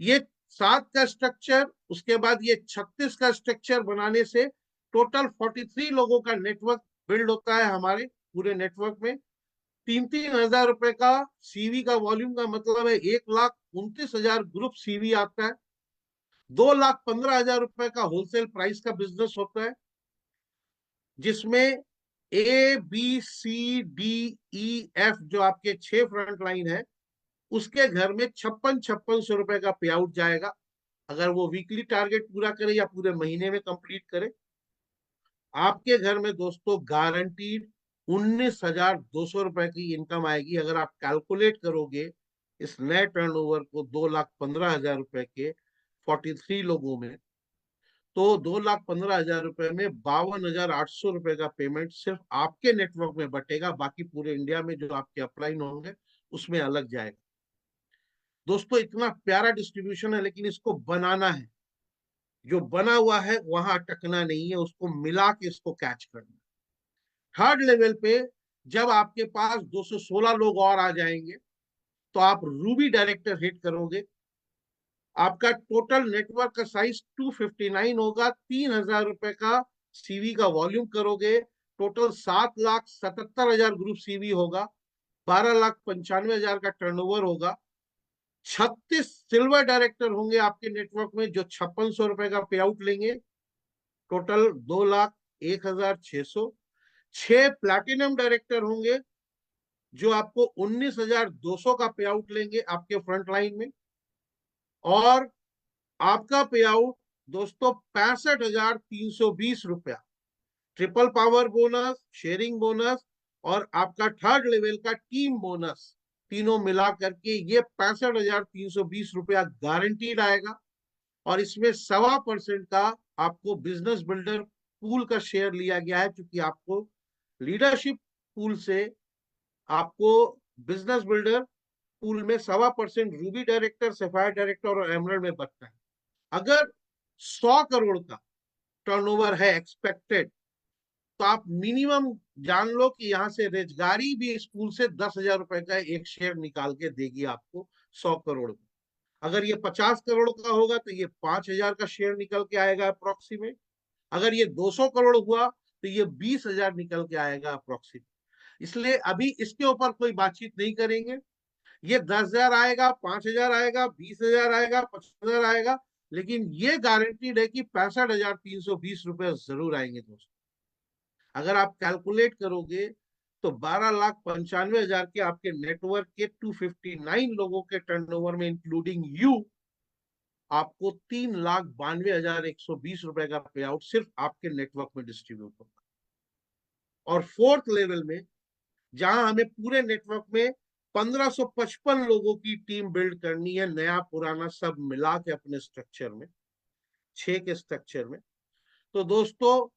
ये 7 का स्ट्रक्चर, उसके बाद ये 36 का स्ट्रक्चर बनाने से टोटल 43 लोगों का नेटवर्क बिल्ड होता है हमारे पूरे नेटवर्क में। 3,000 रुपए का सीवी का वॉल्यूम का मतलब है 1,29,000 ग्रुप सीवी आता है। 2,15,000 रुपए का होलसेल प्राइस का बिजनेस होता है, जिसमें ABCDEF जो आपके 6 फ्रंट लाइन है उसके घर में 56,5600 रुपए का पे आउट जाएगा, अगर वो वीकली टारगेट पूरा करे या पूरे महीने में कंप्लीट करे। आपके घर में दोस्तों गारंटीड 19,200 रुपए की इनकम आएगी। अगर आप कैलकुलेट करोगे इस नए टर्नओवर को 2,15,000 रुपए के 43 लोगों में, तो 2,15,000 रुपए में 52,800 रुपए का पेमेंट सिर्फ आपके नेटवर्क में बटेगा, बाकी पूरे इंडिया में जो आपके अपलाइन होंगे उसमें अलग जाएगा। दोस्तों इतना प्यारा डिस्ट्रीब्यूशन है, लेकिन इसको बनाना है। जो बना हुआ है वहां अटकना नहीं है, उसको मिला के इसको कैच करना। थर्ड लेवल पे जब आपके पास 216 लोग और आ जाएंगे तो आप रूबी डायरेक्टर हिट करोगे। आपका टोटल नेटवर्क का साइज 259 होगा। 3,000 रुपए का सीवी का वॉल्यूम करोगे, टोटल 7,77,000 ग्रुप सीवी होगा। 12,95,000 का टर्नओवर होगा। 36 सिल्वर डायरेक्टर होंगे आपके नेटवर्क में जो 5600 रुपए का पे आउट लेंगे। टोटल 2,01,600। 6 प्लैटिनम डायरेक्टर होंगे जो आपको 19,200 का पे आउट लेंगे आपके फ्रंट लाइन में। और आपका पे आउट दोस्तों 65,320 रुपया। Triple power bonus, sharing bonus और आपका थर्ड लेवल का टीम बोनस, तीनों मिला करके ये 65,320 रुपया गारंटीड आएगा। और इसमें 1.25% का आपको बिजनेस बिल्डर पूल का शेयर लिया गया है, क्योंकि आपको लीडरशिप पूल से आपको बिजनेस बिल्डर पूल में 1.25% रूबी डायरेक्टर, सफायर डायरेक्टर और एमरल्ड में बचता है। अगर 100 करोड़ का टर्नओवर है एक्सपेक्टेड, तो आप मिनिमम जान लो कि यहाँ से रेजगारी भी स्कूल से 10,000 रुपए का एक शेयर निकाल के देगी आपको 100 करोड़ में। अगर ये 50 करोड़ का होगा तो ये 5,000 का शेयर निकल के आएगा अप्रोक्सीमेट। अगर ये 200 करोड़ हुआ तो ये 20,000 निकल के आएगा अप्रोक्सीमेट। इसलिए अभी इसके ऊपर कोई बातचीत नहीं करेंगे। ये 10,000 आएगा, 5,000 आएगा, 20,000 आएगा, 25,000 आएगा, लेकिन ये गारंटीड है कि 65,320 रुपए जरूर आएंगे दोस्तों। अगर आप कैलकुलेट करोगे तो 12,95,000 के आपके नेटवर्क के 259 लोगों के टर्नओवर में इंक्लूडिंग यू आपको 3,92,120 रुपए का पे आउट सिर्फ आपके नेटवर्क में डिस्ट्रीब्यूट होगा। और फोर्थ लेवल में जहां हमें पूरे नेटवर्क में 1,555 लोगों की टीम बिल्ड करनी है, नया पुराना सब मिला के अपने स्ट्रक्चर में, 6 के स्ट्रक्चर में। तो दोस्तों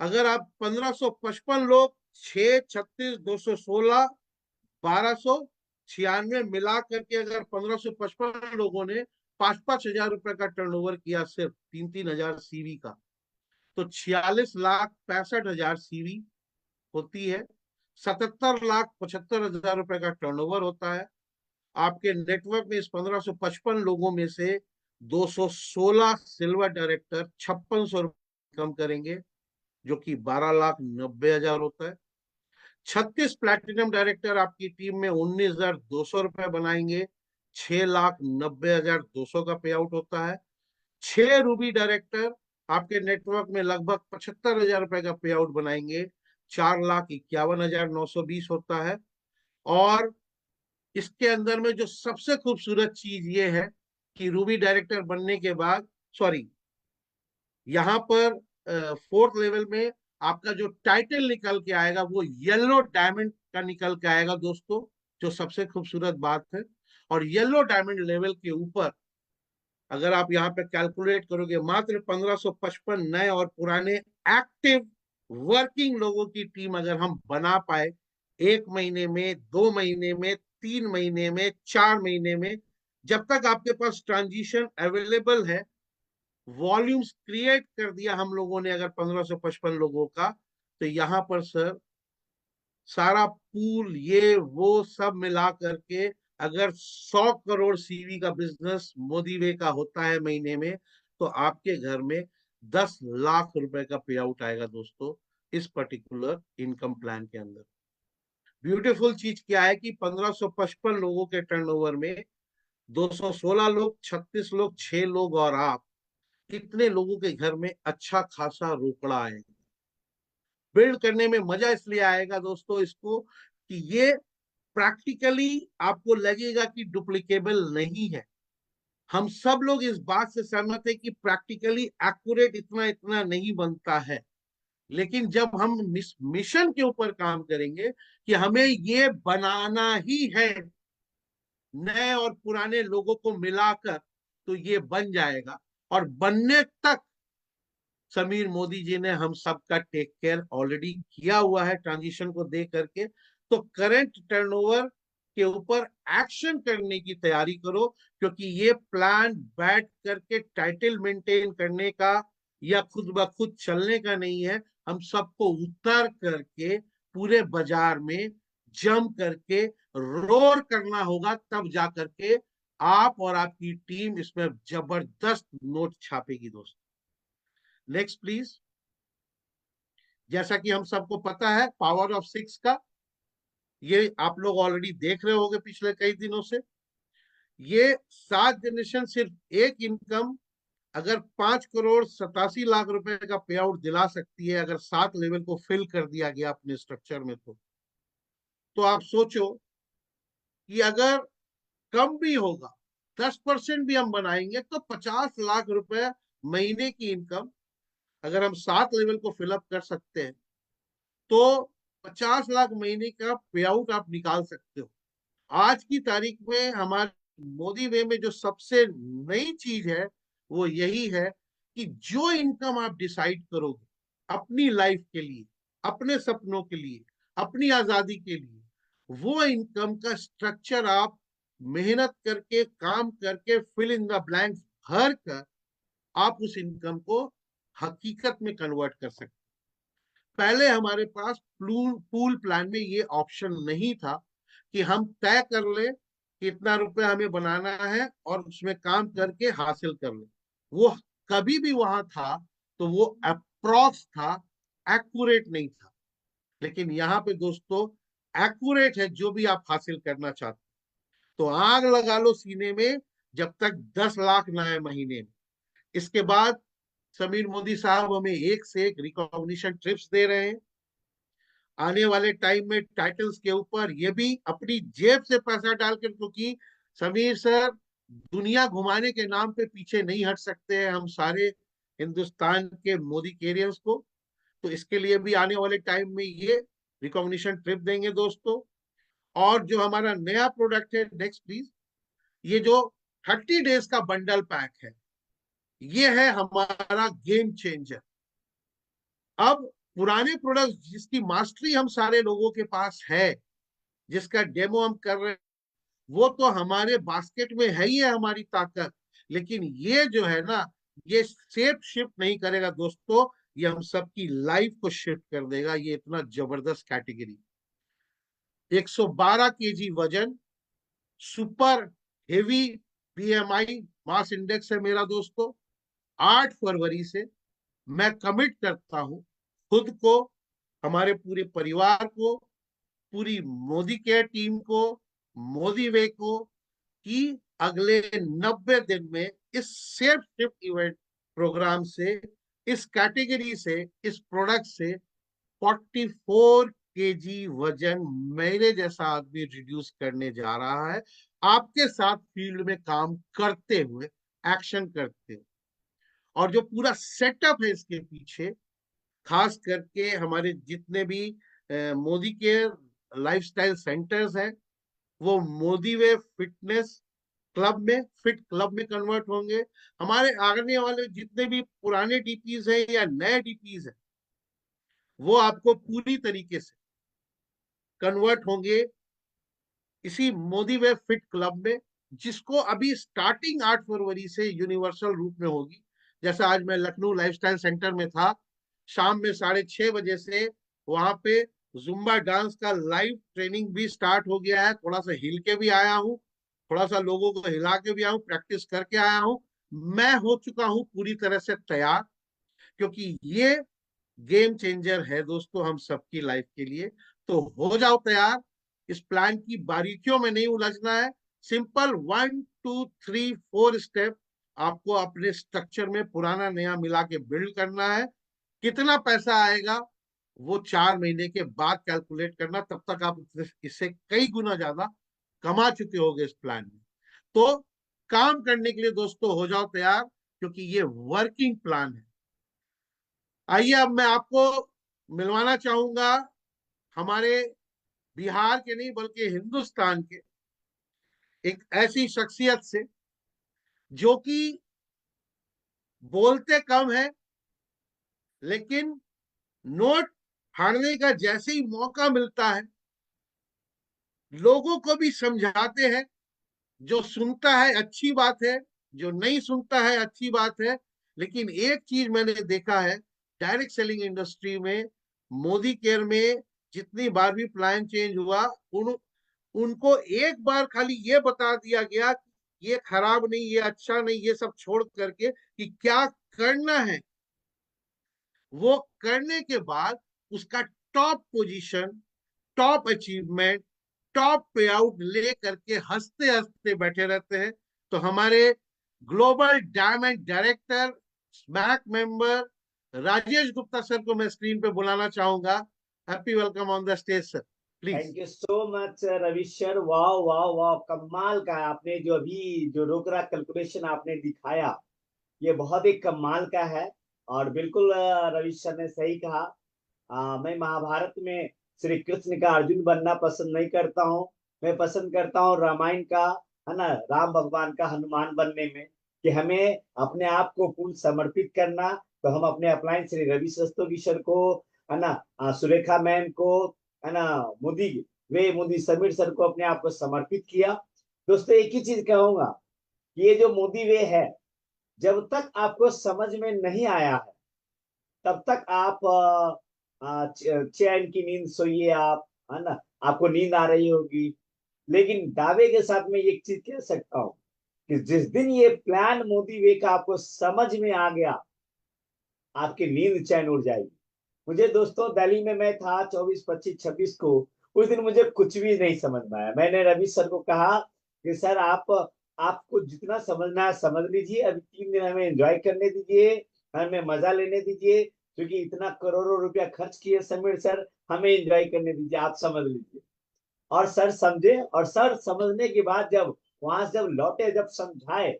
अगर आप 1,555 लोग, 6, 36, 216, 1,296 मिला करके अगर 1,555 लोगों ने 5,000 रुपए का टर्नओवर किया सिर्फ 3,000 सीवी का, तो 46,65,000 सीवी होती है। 77,75,000 रुपए का टर्नओवर होता है। आपके नेटवर्क में इस 1,555 लोगों में से 216 सिल्वर डायरेक्टर 5,600 कम करेंगे, जो कि 12,90,000 होता है। 36 प्लैटिनम डायरेक्टर आपकी टीम में 19,200 रुपए बनाएंगे, 6,90,200 का पे आउट होता है। 6 रूबी डायरेक्टर आपके नेटवर्क में लगभग 75,000 रुपए का पे आउट बनाएंगे, 4,51,920 होता है। और इसके अंदर में जो सबसे खूबसूरत चीज ये है कि रूबी डायरेक्टर बनने के बाद, सॉरी, यहाँ पर फोर्थ लेवल में आपका जो टाइटल निकल के आएगा वो येलो डायमंड का निकल के आएगा दोस्तों, जो सबसे खूबसूरत बात है। और येलो डायमंड लेवल के ऊपर अगर आप यहाँ पे कैलकुलेट करोगे, मात्र 1,555 नए और पुराने एक्टिव वर्किंग लोगों की टीम अगर हम बना पाए 1 महीने में, 2 महीने में, 3 महीने में, 4 महीने में, जब तक आपके पास ट्रांजिशन अवेलेबल है, वॉल्यूम्स क्रिएट कर दिया हम लोगों ने अगर 1,555 लोगों का, तो यहाँ पर सर सारा पूल ये वो सब मिला करके अगर 100 करोड़ सीवी का बिजनेस मोदी वे का होता है महीने में, तो आपके घर में 10 लाख रुपए का पे आउट आएगा दोस्तों इस पर्टिकुलर इनकम प्लान के अंदर। ब्यूटीफुल चीज क्या है कि 1,555 लोगों के टर्नओवर में 216 लोग, 36 लोग, 6 लोग और आप, कितने लोगों के घर में अच्छा खासा रोकड़ा आएगा। बिल्ड करने में मजा इसलिए आएगा दोस्तों इसको कि ये प्रैक्टिकली आपको लगेगा कि डुप्लीकेबल नहीं है। हम सब लोग इस बात से सहमत है कि प्रैक्टिकली एक्यूरेट इतना इतना नहीं बनता है, लेकिन जब हम मिशन के ऊपर काम करेंगे कि हमें ये बनाना ही है नए और पुराने लोगों को मिलाकर, तो ये बन जाएगा। और बनने तक समीर मोदी जी ने हम सबका टेक केयर ऑलरेडी किया हुआ है ट्रांजिशन को दे करके। तो करंट टर्नओवर के ऊपर एक्शन करने की तैयारी करो, क्योंकि ये प्लान बैठ करके टाइटल मेंटेन करने का या खुद ब खुद चलने का नहीं है। हम सबको उतर करके पूरे बाजार में जम करके रोर करना होगा, तब जा करके आप और आपकी टीम इसमें जबरदस्त नोट छापेगी दोस्तों। Next please. जैसा कि हम सबको पता है पावर ऑफ 6 का, ये आप लोग ऑलरेडी देख रहे होंगे पिछले कई दिनों से। ये 7 जनरेशन सिर्फ एक इनकम अगर 5 करोड़ 87 लाख रुपए का पे आउट दिला सकती है, अगर 7 लेवल को फिल कर दिया गया अपने स्ट्रक्चर में, तो आप सोचो कि अगर कम भी होगा, 10% भी हम बनाएंगे तो 50 लाख रुपए महीने की इनकम अगर हम 7 लेवल को फिलअप कर सकते हैं तो 50 लाख महीने का पे आउट आप निकाल सकते हो। आज की तारीख में हमारे मोदी वे में जो सबसे नई चीज है वो यही है कि जो इनकम आप डिसाइड करोगे अपनी लाइफ के लिए, अपने सपनों के लिए, अपनी आजादी के लिए, वो इनकम का स्ट्रक्चर आप मेहनत करके, काम करके, फिल इन द ब्लैंक्स भर कर आप उस इनकम को हकीकत में कन्वर्ट कर सकते। पहले हमारे पास पूल प्लान में ये ऑप्शन नहीं था कि हम तय कर ले कितना रुपए हमें बनाना है और उसमें काम करके हासिल कर ले। वो कभी भी वहां था तो वो अप्रोक्स था, एक्यूरेट नहीं था। लेकिन यहाँ पे दोस्तों एक्यूरेट है जो भी आप हासिल करना चाहते। तो आग लगा लो सीने में जब तक 10 लाख ना आए महीने में। इसके बाद समीर मोदी साहब हमें एक से एक रिकॉग्निशन ट्रिप्स दे रहे हैं। आने वाले टाइम में टाइटल्स के ऊपर ये भी अपनी जेब से पैसा डालकर, क्योंकि समीर सर दुनिया घुमाने के नाम पे पीछे नहीं हट सकते हैं हम सारे हिंदुस्तान के मोदी कैरियर्स को। तो इसके लिए भी आने वाले टाइम में ये रिकॉग्निशन ट्रिप देंगे दोस्तों। और जो हमारा नया प्रोडक्ट है, नेक्स्ट प्लीज, ये जो 30 डेज का बंडल पैक है, ये है हमारा गेम चेंजर। अब पुराने प्रोडक्ट जिसकी मास्टरी हम सारे लोगों के पास है, जिसका डेमो हम कर रहे हैं, वो तो हमारे बास्केट में है ही है हमारी ताकत। लेकिन ये जो है ना, ये सेफ शिफ्ट नहीं करेगा दोस्तों, ये हम सबकी लाइफ को शिफ्ट कर देगा। ये इतना जबरदस्त कैटेगरी, 112 केजी वजन, super heavy BMI mass index है मेरा दोस्तों। 8 फरवरी से मैं कमिट करता हूं खुद को, हमारे पूरे परिवार को, पूरी मोदी केयर टीम को, मोदी वे को, कि अगले 90 दिन में इस सेफ शिफ्ट इवेंट प्रोग्राम से, इस कैटेगरी से, इस प्रोडक्ट से 44 केजी वजन मेरे जैसा आदमी रिड्यूस करने जा रहा है, आपके साथ फील्ड में काम करते हुए, एक्शन करते हुए। और जो पूरा सेटअप है इसके पीछे, खास करके हमारे जितने भी मोदी के लाइफस्टाइल सेंटर्स हैं, वो मोदी वे फिटनेस क्लब में, फिट क्लब में कन्वर्ट होंगे। हमारे आने वाले जितने भी पुराने डीपीज हैं या नए डीपीज हैं, वो आपको पूरी तरीके से कन्वर्ट होंगे इसी मोदी वे फिट क्लब में, जिसको अभी स्टार्टिंग 8 फरवरी से यूनिवर्सल रूप में होगी। जैसा आज मैं लखनऊ लाइफस्टाइल सेंटर में था, शाम में 6:30 बजे से वहां पे जुम्बा डांस का लाइव ट्रेनिंग भी स्टार्ट हो गया है। थोड़ा सा हिल के भी आया हूँ, थोड़ा सा लोगों को हिला के भी आया हूँ, प्रैक्टिस करके आया हूँ। मैं हो चुका हूँ पूरी तरह से तैयार, क्योंकि ये गेम चेंजर है दोस्तों हम सबकी लाइफ के लिए। तो हो जाओ तैयार। इस प्लान की बारीकियों में नहीं उलझना है, सिंपल 1 2 3 4 स्टेप आपको अपने स्ट्रक्चर में पुराना नया मिला के बिल्ड करना है। कितना पैसा आएगा वो 4 महीने के बाद कैलकुलेट करना, तब तक आप इससे कई गुना ज्यादा कमा चुके होंगे इस प्लान में। तो काम करने के लिए दोस्तों हो जाओ तैयार, क्योंकि ये वर्किंग प्लान है। आइए अब मैं आपको मिलवाना चाहूंगा हमारे बिहार के नहीं बल्कि हिंदुस्तान के एक ऐसी शख्सियत से जो कि बोलते कम है, लेकिन नोट फाड़ने का जैसे ही मौका मिलता है लोगों को भी समझाते हैं। जो सुनता है अच्छी बात है, जो नहीं सुनता है अच्छी बात है। लेकिन एक चीज मैंने देखा है डायरेक्ट सेलिंग इंडस्ट्री में, मोदी केयर में जितनी बार भी प्लान चेंज हुआ, उनको एक बार खाली ये बता दिया गया कि ये खराब नहीं, ये अच्छा नहीं, ये सब छोड़ करके कि क्या करना है। वो करने के बाद उसका top position, top achievement top payout ले करके हंसते हंसते बैठे रहते हैं। तो हमारे ग्लोबल डायमंड डायरेक्टर, स्मैक मेंबर राजेश गुप्ता सर को मैं स्क्रीन पे बुलाना चाहूंगा। Happy welcome on the stage sir, please. Thank you so much Ravi sir. वाह वाह वाह, कमाल का है। आपने जो अभी जो रोकरा कैलकुलेशन आपने दिखाया, ये बहुत ही कमाल का है। और बिल्कुल रवि सर ने सही कहा। मैं महाभारत में श्री कृष्ण का अर्जुन बनना पसंद नहीं करता हूँ। मैं पसंद करता हूँ रामायण का, है ना, राम भगवान का हनुमान बनने में, कि हमें अपने आप को पूर्ण समर्पित करना। तो हम अपने अपलाइन श्री रवि रस्तोगी सर को, है ना, सुरेखा मैम को, है ना, मोदी मोदी समीर सर को अपने आप को समर्पित किया। दोस्तों एक ही चीज कहूंगा, ये जो मोदी वे है, जब तक आपको समझ में नहीं आया है, तब तक आप चैन की नींद सोइए आप, है ना, आपको नींद आ रही होगी। लेकिन दावे के साथ मैं एक चीज कह सकता हूँ कि जिस दिन ये प्लान मोदी वे का आपको समझ में आ गया, आपकी नींद चैन उड़ जाएगी। मुझे दोस्तों दिल्ली में मैं था 24, 25, 26 को। उस दिन मुझे कुछ भी नहीं समझ में आया। मैंने रवि सर को कहा कि सर आपको जितना समझना है समझ लीजिए, अभी 3 दिन हमें एंजॉय करने दीजिए, हमें मजा लेने दीजिए, क्योंकि इतना करोड़ों रुपया खर्च किए समीर सर, हमें एंजॉय करने दीजिए, आप समझ लीजिए। और सर समझे, और सर समझने के बाद जब वहां से जब लौटे, जब समझाए,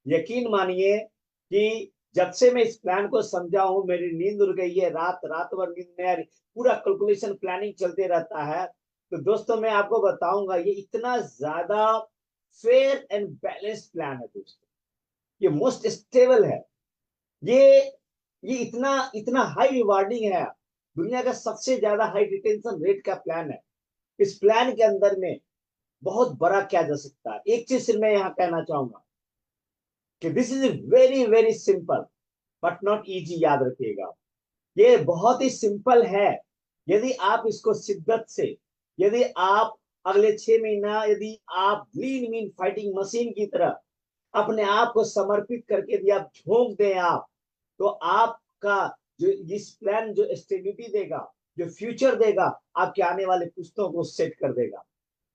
यकीन मानिए कि जब से मैं इस प्लान को समझा हूं, मेरी नींद उड़ गई है। रात रात भर नींद नहीं आ रही, पूरा कैलकुलेशन प्लानिंग चलते रहता है। तो दोस्तों मैं आपको बताऊंगा, ये इतना ज्यादा फेयर एंड बैलेंस्ड प्लान है दोस्तों। ये मोस्ट स्टेबल है। ये ये इतना इतना हाई रिवार्डिंग है। दुनिया का सबसे ज्यादा हाई रिटेंशन रेट का प्लान है। इस प्लान के अंदर में बहुत बड़ा क्या जा सकता है। एक चीज सिर्फ मैं यहाँ कहना चाहूंगा कि this is very very simple but not easy. याद रखिएगा, ये बहुत ही सिंपल है। यदि आप इसको शिद्दत से, यदि आप अगले 6 महीना, यदि आप लीन मीन फाइटिंग मशीन की तरह अपने आप को समर्पित करके यदि आप झोंक दें आप, तो आपका जो इस प्लान जो स्टेबिलिटी देगा, जो फ्यूचर देगा, आपके आने वाले पुस्तकों को सेट कर देगा।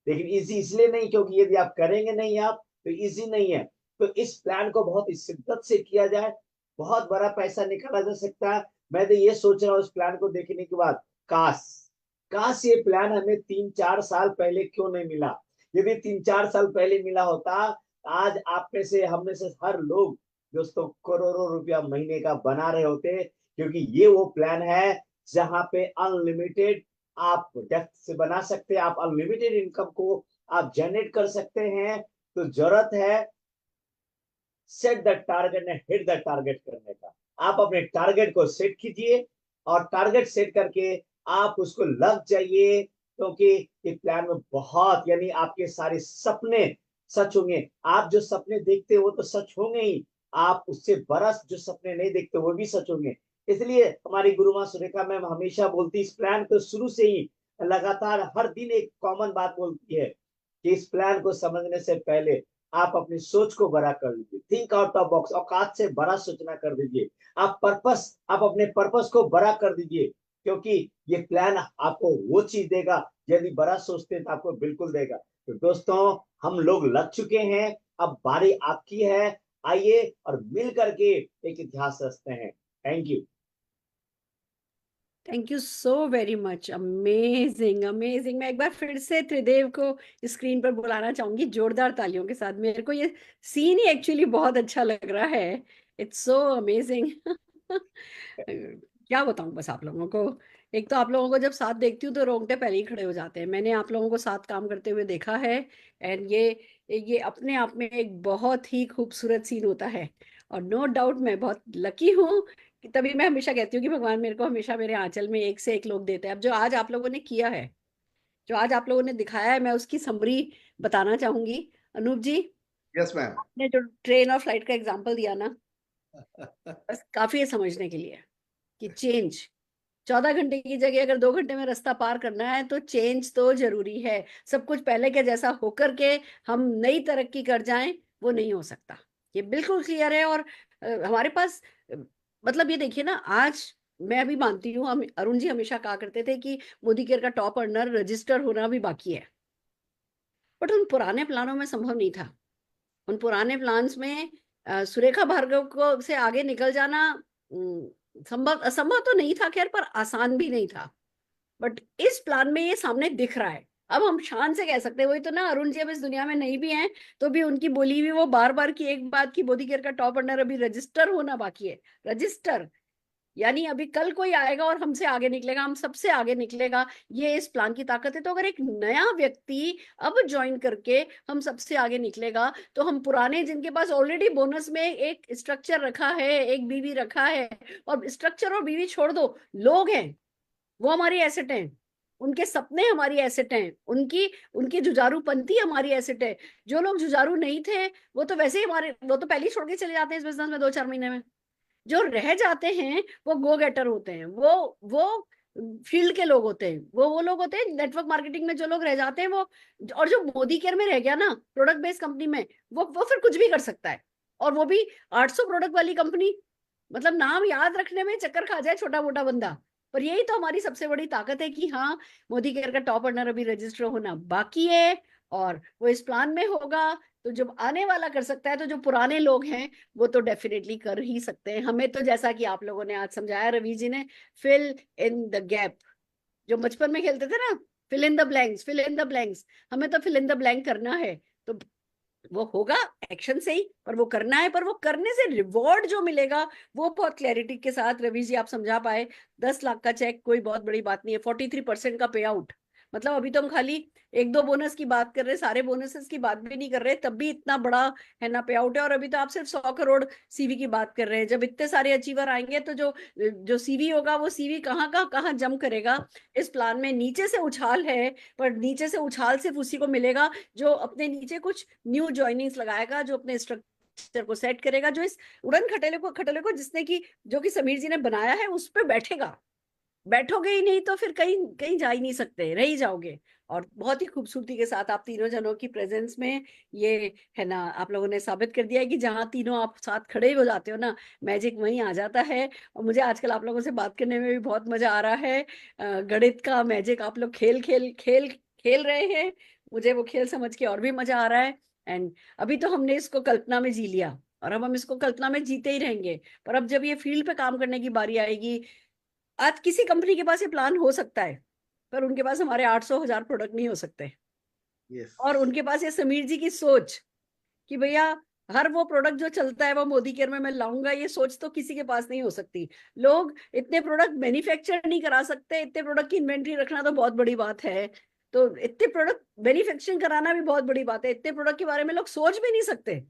लेकिन इजी इसलिए नहीं क्योंकि यदि आप करेंगे नहीं आप, तो इजी नहीं है। तो इस प्लान को बहुत ही शिद्दत से किया जाए, बहुत बड़ा पैसा निकाला जा सकता है। मैं तो ये सोच रहा हूँ इस प्लान को देखने के बाद, काश काश ये प्लान हमें 3-4 साल पहले क्यों नहीं मिला। यदि 3-4 साल पहले मिला होता, आज आप में से, हम में से हर लोग दोस्तों करोड़ों रुपया महीने का बना रहे होते। क्योंकि ये वो प्लान है जहां पे अनलिमिटेड आप डेप्थ से बना सकते हैं, आप अनलिमिटेड इनकम को आप जनरेट कर सकते हैं। तो जरूरत है set the target and hit the target करने का। आप अपने टारगेट को सेट कीजिए, और टारगेट सेट करके आप उसको लग जाइए, क्योंकि इस प्लान में बहुत, यानी आपके सारे सपने सच होंगे। आप जो सपने देखते हो वो तो सच होंगे ही, आप उससे बड़ा जो सपने नहीं देखते वो भी सच होंगे। इसलिए हमारी गुरु माँ सुरेखा मैम हमेशा बोलती, इस प्लान को शुरू से ही लगातार हर दिन एक कॉमन बात बोलती है कि इस प्लान को समझने से पहले आप अपनी सोच को बड़ा कर लीजिए। थिंक आउट ऑफ बॉक्स, औकात से बड़ा सोचना कर दीजिए। आप अपने पर्पस को बड़ा कर दीजिए, क्योंकि ये प्लान आपको वो चीज देगा, यदि बड़ा सोचते हैं तो आपको बिल्कुल देगा। तो दोस्तों हम लोग लग चुके हैं, अब बारी आपकी है। आइए और मिल करके एक इतिहास रचते हैं। Thank you. Thank you so very much. Amazing amazing. मैं एक बार फिर से त्रिदेव को स्क्रीन पर बुलाना चाहूंगी जोरदार तालियों के साथ। मेरे को ये सीन ही एक्चुअली बहुत अच्छा लग रहा है। It's so amazing. क्या बताऊं बस आप लोगों को। एक तो आप लोगों को जब साथ देखती हूँ तो रोंगटे पहले ही खड़े हो जाते हैं। मैंने आप लोगों को साथ काम करते हुए देखा है, एंड ये अपने आप में एक बहुत ही खूबसूरत सीन होता है। और नो डाउट मैं बहुत लकी हूँ, तभी मैं हमेशा कहती हूँ कि भगवान मेरे को हमेशा मेरे आंचल में एक से एक लोग देते हैं। अब जो आज आप लोगों ने किया है, जो आज आप लोगों ने दिखाया है, मैं उसकी समरी बताना चाहूंगी। अनूप जी, यस मैम। ने जो ट्रेन और फ्लाइट का एग्जांपल दिया ना, बस काफी है समझने के लिए कि चेंज 14 घंटे की जगह अगर 2 घंटे में रास्ता पार करना है तो चेंज तो जरूरी है। सब कुछ पहले के जैसा होकर के हम नई तरक्की कर जाएं, वो नहीं हो सकता। ये बिल्कुल क्लियर है। और हमारे पास मतलब ये देखिए ना, आज मैं भी मानती हूँ, हम अरुण जी हमेशा कहा करते थे कि मोदी केयर का टॉप अर्नर रजिस्टर होना भी बाकी है। बट उन पुराने प्लानों में संभव नहीं था। उन पुराने प्लान्स में सुरेखा भार्गव को से आगे निकल जाना संभव असंभव तो नहीं था खैर, पर आसान भी नहीं था। बट इस प्लान में ये सामने दिख रहा है। अब हम शान से कह सकते हैं, वही तो ना, अरुण जी अब इस दुनिया में नहीं भी हैं तो भी उनकी बोली हुई वो बार बार की एक बात की मोदी केयर का टॉप अर्नर अभी रजिस्टर होना बाकी है। रजिस्टर यानी अभी कल कोई आएगा और हमसे आगे निकलेगा, हम सबसे आगे निकलेगा। ये इस प्लान की ताकत है। तो अगर एक नया व्यक्ति अब ज्वाइन करके हम सबसे आगे निकलेगा, तो हम पुराने जिनके पास ऑलरेडी बोनस में एक स्ट्रक्चर रखा है, एक बीवी रखा है, और स्ट्रक्चर और बीवी छोड़ दो, लोग हैं वो हमारी एसेट हैं, उनके सपने हमारी एसेट हैं, उनकी उनकी जुझारूपंती हमारी एसेट है। जो लोग जुझारू नहीं थे वो तो वैसे ही हमारे, वो तो पहले ही छोड़ के चले जाते हैं इस बिजनेस में 2-4 महीने में। जो रह जाते हैं वो गो गेटर होते हैं, वो फील्ड के लोग होते हैं, वो लोग होते हैं नेटवर्क मार्केटिंग में जो लोग रह जाते हैं वो। और जो मोदी केयर में रह गया ना, प्रोडक्ट बेस्ड कंपनी में, वो फिर कुछ भी कर सकता है। और वो भी 800 प्रोडक्ट वाली कंपनी, मतलब नाम याद रखने में चक्कर खा जाए छोटा मोटा बंदा। पर यही तो हमारी सबसे बड़ी ताकत है कि हाँ, मोदी केयर का टॉप अर्नर अभी रजिस्टर होना बाकी है और वो इस प्लान में होगा। तो जब आने वाला कर सकता है तो जो पुराने लोग हैं वो तो डेफिनेटली कर ही सकते हैं। हमें तो जैसा कि आप लोगों ने आज समझाया रवि जी ने, फिल इन द गैप, जो बचपन में खेलते थे ना, fill in the blanks, fill in the blanks, हमें तो फिल इन द ब्लैंक करना है। तो वो होगा एक्शन से ही, पर वो करना है। पर वो करने से रिवॉर्ड जो मिलेगा वो बहुत क्लैरिटी के साथ रवि जी आप समझा पाए। 10 लाख का चेक कोई बहुत बड़ी बात नहीं है, 43% का पे आउट। मतलब अभी तो हम खाली 1-2 बोनस की बात कर रहे हैं, सारे बोनसेस की बात भी नहीं कर रहे, तब भी इतना बड़ा है ना पे आउट है। और अभी तो आप सिर्फ 100 करोड़ सीवी की बात कर रहे हैं। जब इतने सारे अचीवर आएंगे तो जो जो सीवी होगा वो सीवी कहाँ जम करेगा। इस प्लान में नीचे से उछाल है, पर नीचे से उछाल सिर्फ उसी को मिलेगा जो अपने नीचे कुछ न्यू ज्वाइनिंग्स लगाएगा, जो अपने स्ट्रक्चर को सेट करेगा, जो इस उड़न खटोले को जिसने की जो कि समीर जी ने बनाया है उस पर बैठेगा। बैठोगे ही नहीं तो फिर कहीं कहीं जा ही नहीं सकते, रह ही जाओगे। और बहुत ही खूबसूरती के साथ आप तीनों जनों की प्रेजेंस में ये है ना, आप लोगों ने साबित कर दिया है कि जहां तीनों आप साथ खड़े हो जाते हो ना, मैजिक वहीं आ जाता है। और मुझे आजकल आप लोगों से बात करने में भी बहुत मजा आ रहा है। गणित का मैजिक आप लोग खेल खेल खेल खेल रहे हैं, मुझे वो खेल समझ के और भी मजा आ रहा है। एंड अभी तो हमने इसको कल्पना में जी लिया और अब हम इसको कल्पना में जीते ही रहेंगे। पर अब जब ये फील्ड पे काम करने की बारी आएगी, आज किसी कंपनी के पास ये प्लान हो सकता है, पर उनके पास हमारे 800,000 प्रोडक्ट नहीं हो सकते। यस। और उनके पास ये समीर जी की सोच कि भैया हर वो प्रोडक्ट जो चलता है वो मोदी केयर में मैं लाऊंगा, ये सोच तो किसी के पास नहीं हो सकती। लोग इतने प्रोडक्ट मैन्युफैक्चर नहीं करा सकते, इतने प्रोडक्ट की इन्वेंट्री रखना तो बहुत बड़ी बात है। तो इतने प्रोडक्ट मैन्युफैक्चरिंग कराना भी बहुत बड़ी बात है, इतने प्रोडक्ट के बारे में लोग सोच भी नहीं सकते।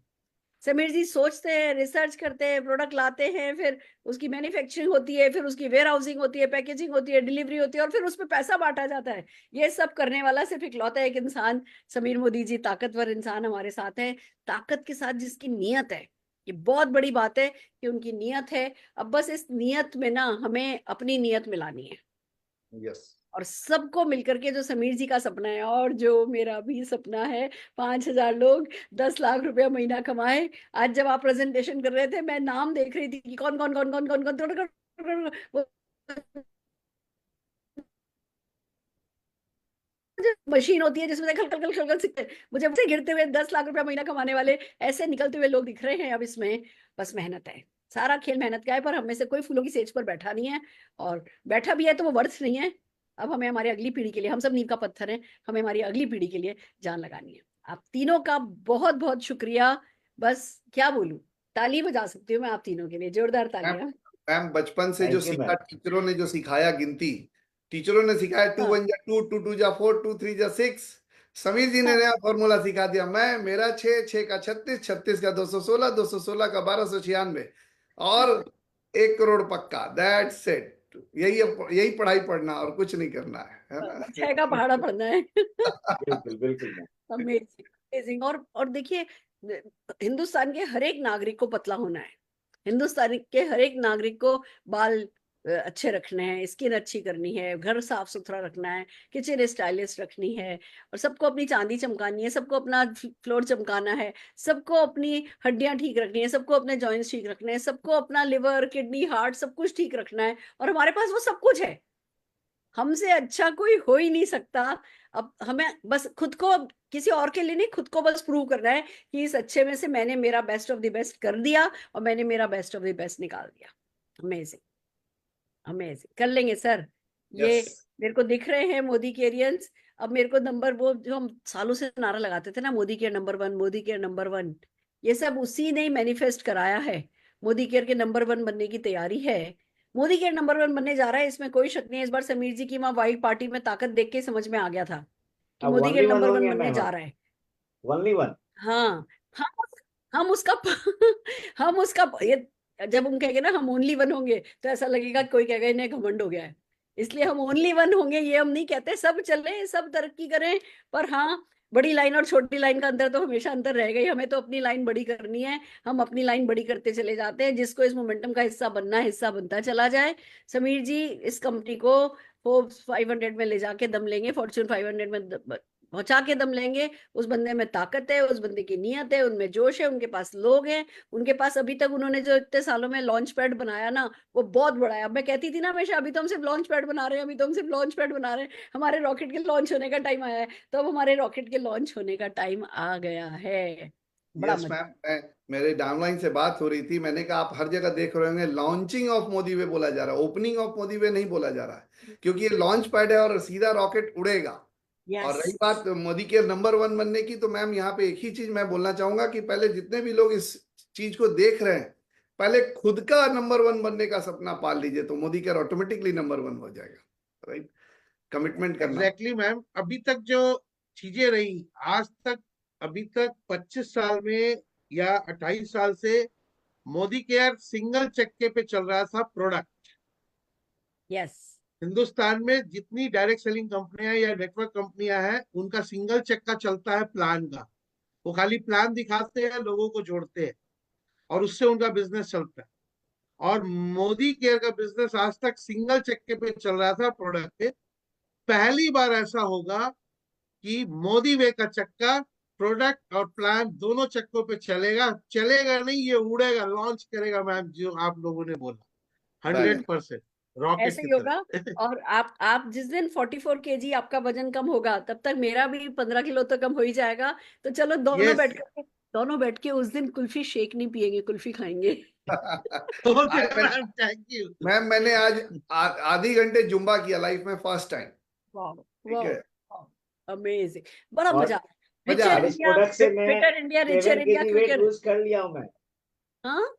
समीर जी सोचते हैं, रिसर्च करते हैं, प्रोडक्ट लाते हैं, फिर उसकी मैन्युफैक्चरिंग होती है, फिर उसकी वेयर हाउसिंग होती है, पैकेजिंग होती है, डिलीवरी होती है, और फिर उस पर पैसा बांटा जाता है। ये सब करने वाला सिर्फ इकलौता एक इंसान, समीर मोदी जी, ताकतवर इंसान हमारे साथ है। ताकत के साथ जिसकी नीयत है, ये बहुत बड़ी बात है कि उनकी नीयत है। अब बस इस नीयत में ना हमें अपनी नीयत मिलानी है। यस। और सबको मिलकर के, जो समीर जी का सपना है और जो मेरा भी सपना है, 5,000 लोग 10 लाख रुपया महीना कमाए। आज जब आप प्रेजेंटेशन कर रहे थे मैं नाम देख रही थी कि कौन कौन कौन कौन कौन कौन कौन वो मशीन होती है जिसमें से खल खल खल खल खल सिक्के, मुझे मुझे गिरते हुए 10 लाख रुपया महीना कमाने वाले ऐसे निकलते हुए लोग दिख रहे हैं। अब इसमें बस मेहनत है, सारा खेल मेहनत का है। पर हम में से कोई फूलों की सेज पर बैठा नहीं है, और बैठा भी है तो वो वर्थ नहीं है। अब हमें हमारी अगली पीढ़ी के लिए, हम सब नींव का पत्थर हैं, हमें हमारी अगली पीढ़ी के लिए जान लगानी है। आप तीनों का बहुत बहुत शुक्रिया। बस क्या बोलूं, ताली बजा सकती हूँ मैं आप तीनों के लिए, जोरदार तालियां। मैम बचपन से जो थैंक यू सीखा, मैम। टीचरों ने जो सिखाया गिनती, टीचरों ने सिखाया 2 हाँ, 1 जा 2, 2 2 जा 4, 2 3 जा 6। समीर जी ने हाँ, नया फॉर्मूला सिखा दिया। मैं मेरा 6, 6 का 36, 36 का 216, 216 का 1296 और 1 करोड़ पक्का। That's it. यही पढ़ाई पढ़ना और कुछ नहीं करना है ना। 6 का पहाड़ा पड़ना है। बिल्कुल बिल्कुल मैम। Amazing amazing. और देखिए, हिंदुस्तान के हर एक नागरिक को पतला होना है। हिंदुस्तान के हर एक नागरिक को बाल अच्छे रखने हैं, स्किन अच्छी करनी है, घर साफ सुथरा रखना है, किचन स्टाइलिश रखनी है, और सबको अपनी चांदी चमकानी है, सबको अपना फ्लोर चमकाना है, सबको अपनी हड्डियां ठीक रखनी है, सबको अपने जॉइंट्स ठीक रखने हैं, सबको अपना लिवर किडनी हार्ट सब कुछ ठीक रखना है। और हमारे पास वो सब कुछ है। हमसे अच्छा कोई हो ही नहीं सकता। अब हमें बस खुद को, किसी और के लिए नहीं, खुद को बस प्रूव करना है कि इस अच्छे में से मैंने मेरा बेस्ट ऑफ द बेस्ट कर दिया और मैंने मेरा बेस्ट ऑफ द बेस्ट निकाल दिया। अमेजिंग, अमेजिंग, कर लेंगे सर ये। यस मेरे को दिख रहे हैं मोदी केरियंस। अब मेरे को नंबर, वो जो हम सालों से नारा लगाते थे ना, Modi care number 1, Modi care number 1, ये सब उसी ने मैनिफेस्ट कराया है। मोदी केयर के नंबर 1 बनने की तैयारी है। मोदी केयर नंबर 1 बनने जा रहा है, इसमें कोई शक नहीं है। इस बार समीर जी की वहां वाइल्ड पार्टी में ताकत देख के समझ में आ गया था कि अब Modi care only one number 1 होंगे बनने मैम, जा रहा है। Only one. हाँ, हम उसका हम उसका ये, जब हम कहेंगे ना हम ओनली वन होंगे, तो ऐसा लगेगा कोई कहेगा इन्हें घमंड हो गया है। इसलिए हम ओनली वन होंगे, ये हम नहीं कहते। सब चले, सब तरक्की करें, पर हाँ, बड़ी लाइन और छोटी लाइन का अंदर तो हमेशा अंतर रहेगा ही। हमें तो अपनी लाइन बड़ी करनी है, हम अपनी लाइन बड़ी करते चले जाते हैं। जिसको इस मोमेंटम का हिस्सा बनना है, हिस्सा बनता चला जाए। समीर जी इस कंपनी को फोर्ब्स 500 में ले जाके दम लेंगे, फॉर्च्यून 500 में पहुंचा के दम लेंगे। उस बंदे में ताकत है, उस बंदे की नीयत है, उनमें जोश है, उनके पास लोग हैं। उनके पास अभी तक उन्होंने जो इतने सालों में लॉन्च पैड बनाया ना, वो बहुत बड़ा है। अब मैं कहती थी ना हमेशा, अभी तो हम सिर्फ लॉन्च पैड बना रहे हैं, अभी तो हम सिर्फ लॉन्च पैड बना रहे हैं, हमारे रॉकेट के लॉन्च होने का टाइम आया है। तो अब हमारे रॉकेट के लॉन्च होने का टाइम आ गया है। बड़ा यस मजा। मैम, मेरे डाउनलाइन से बात हो रही थी, मैंने कहा आप हर जगह देख रहे होंगे लॉन्चिंग ऑफ मोदी वे बोला जा रहा है, ओपनिंग ऑफ मोदी वे नहीं बोला जा रहा है, क्योंकि ये लॉन्च पैड है और सीधा रॉकेट उड़ेगा। और यस, रही बात मोदी के नंबर 1 बनने की, तो मैम यहाँ पे एक ही चीज मैं बोलना चाहूंगा कि पहले जितने भी लोग इस चीज को देख रहे हैं, पहले खुद का नंबर 1 बनने का सपना पाल लीजिए, तो मोदी केयर ऑटोमेटिकली नंबर 1 हो जाएगा। राइट, कमिटमेंट करना। एग्जैक्टली मैम, अभी तक जो चीजें रही आज तक, अभी तक 25 साल में या 28 साल से मोदी केयर सिंगल चक्के पे चल रहा था प्रोडक्ट। यस, हिंदुस्तान में जितनी डायरेक्ट सेलिंग कंपनियां या नेटवर्क कंपनियां हैं, उनका सिंगल चक्का चलता है प्लान का। वो खाली प्लान दिखाते हैं, लोगों को जोड़ते हैं और उससे उनका बिजनेस चलता है। और मोदी केयर का बिजनेस आज तक सिंगल चक्के पे चल रहा था, प्रोडक्ट पे। पहली बार ऐसा होगा कि मोदी वे का चक्का प्रोडक्ट और प्लान दोनों चक्कों पे चलेगा। चलेगा नहीं, ये उड़ेगा, लॉन्च करेगा मैम, जो आप लोगों ने बोला। Brilliant. 100% रॉकेट ऐसे की ही होगा। तरह। और आप जिस दिन 44 kg आपका वजन कम होगा, तब तक मेरा भी 15 किलो तो कम हो ही जाएगा। तो चलो यस, दोनों बैठ के उस दिन कुल्फी शेक नहीं पिएंगे, कुल्फी खाएंगे। ओके आज मैम, थैंक यू। मैम मैंने आज आधी घंटे जुम्बा किया लाइफ में फर्स्ट टाइम। वाह, ठीक है, वाह, अमेजिंग, बड़ा और मजा आया। मजा रिचर आ और इस इंडिया, प्रोडक्ट से मैं fitter India, richer 7 India, KG weight quicker. Lose कर लिया हूं मैं। हाँ,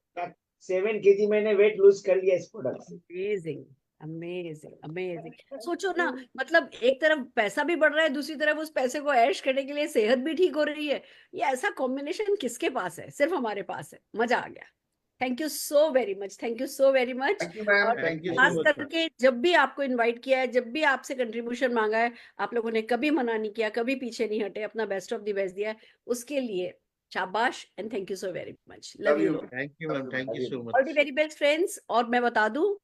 7 केजी मैंने वेट लूज कर लिया इस प्रोडक्ट से। Amazing, amazing, amazing. सोचो ना, मतलब एक तरफ पैसा भी बढ़ रहा है, दूसरी तरफ उस पैसे को ऐश करने के लिए सेहत भी ठीक हो रही है। ये ऐसा कॉम्बिनेशन किसके पास है? सिर्फ हमारे पास है। मजा आ गया। Thank you so very much, thank you so very much. Thank you ma'am, और थैंक यू सो खास मच मैम। करके जब भी आपको इनवाइट किया है, जब भी आपसे कंट्रीब्यूशन मांगा है, आप लोगों ने कभी मना नहीं किया, कभी पीछे नहीं हटे, अपना बेस्ट ऑफ द बेस्ट दिया है। उसके लिए शाबाश and thank you so very much. Love love you. You, thank you ma'am, thank you अभी so all the much. Very best friends. और मैं बता दूं,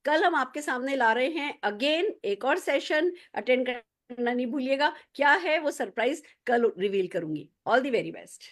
कल हम आपके सामने ला रहे हैं अगेन एक और सेशन। अटेंड करना नहीं भूलिएगा। क्या है वो सरप्राइज कल रिवील करूंगी। All the very best.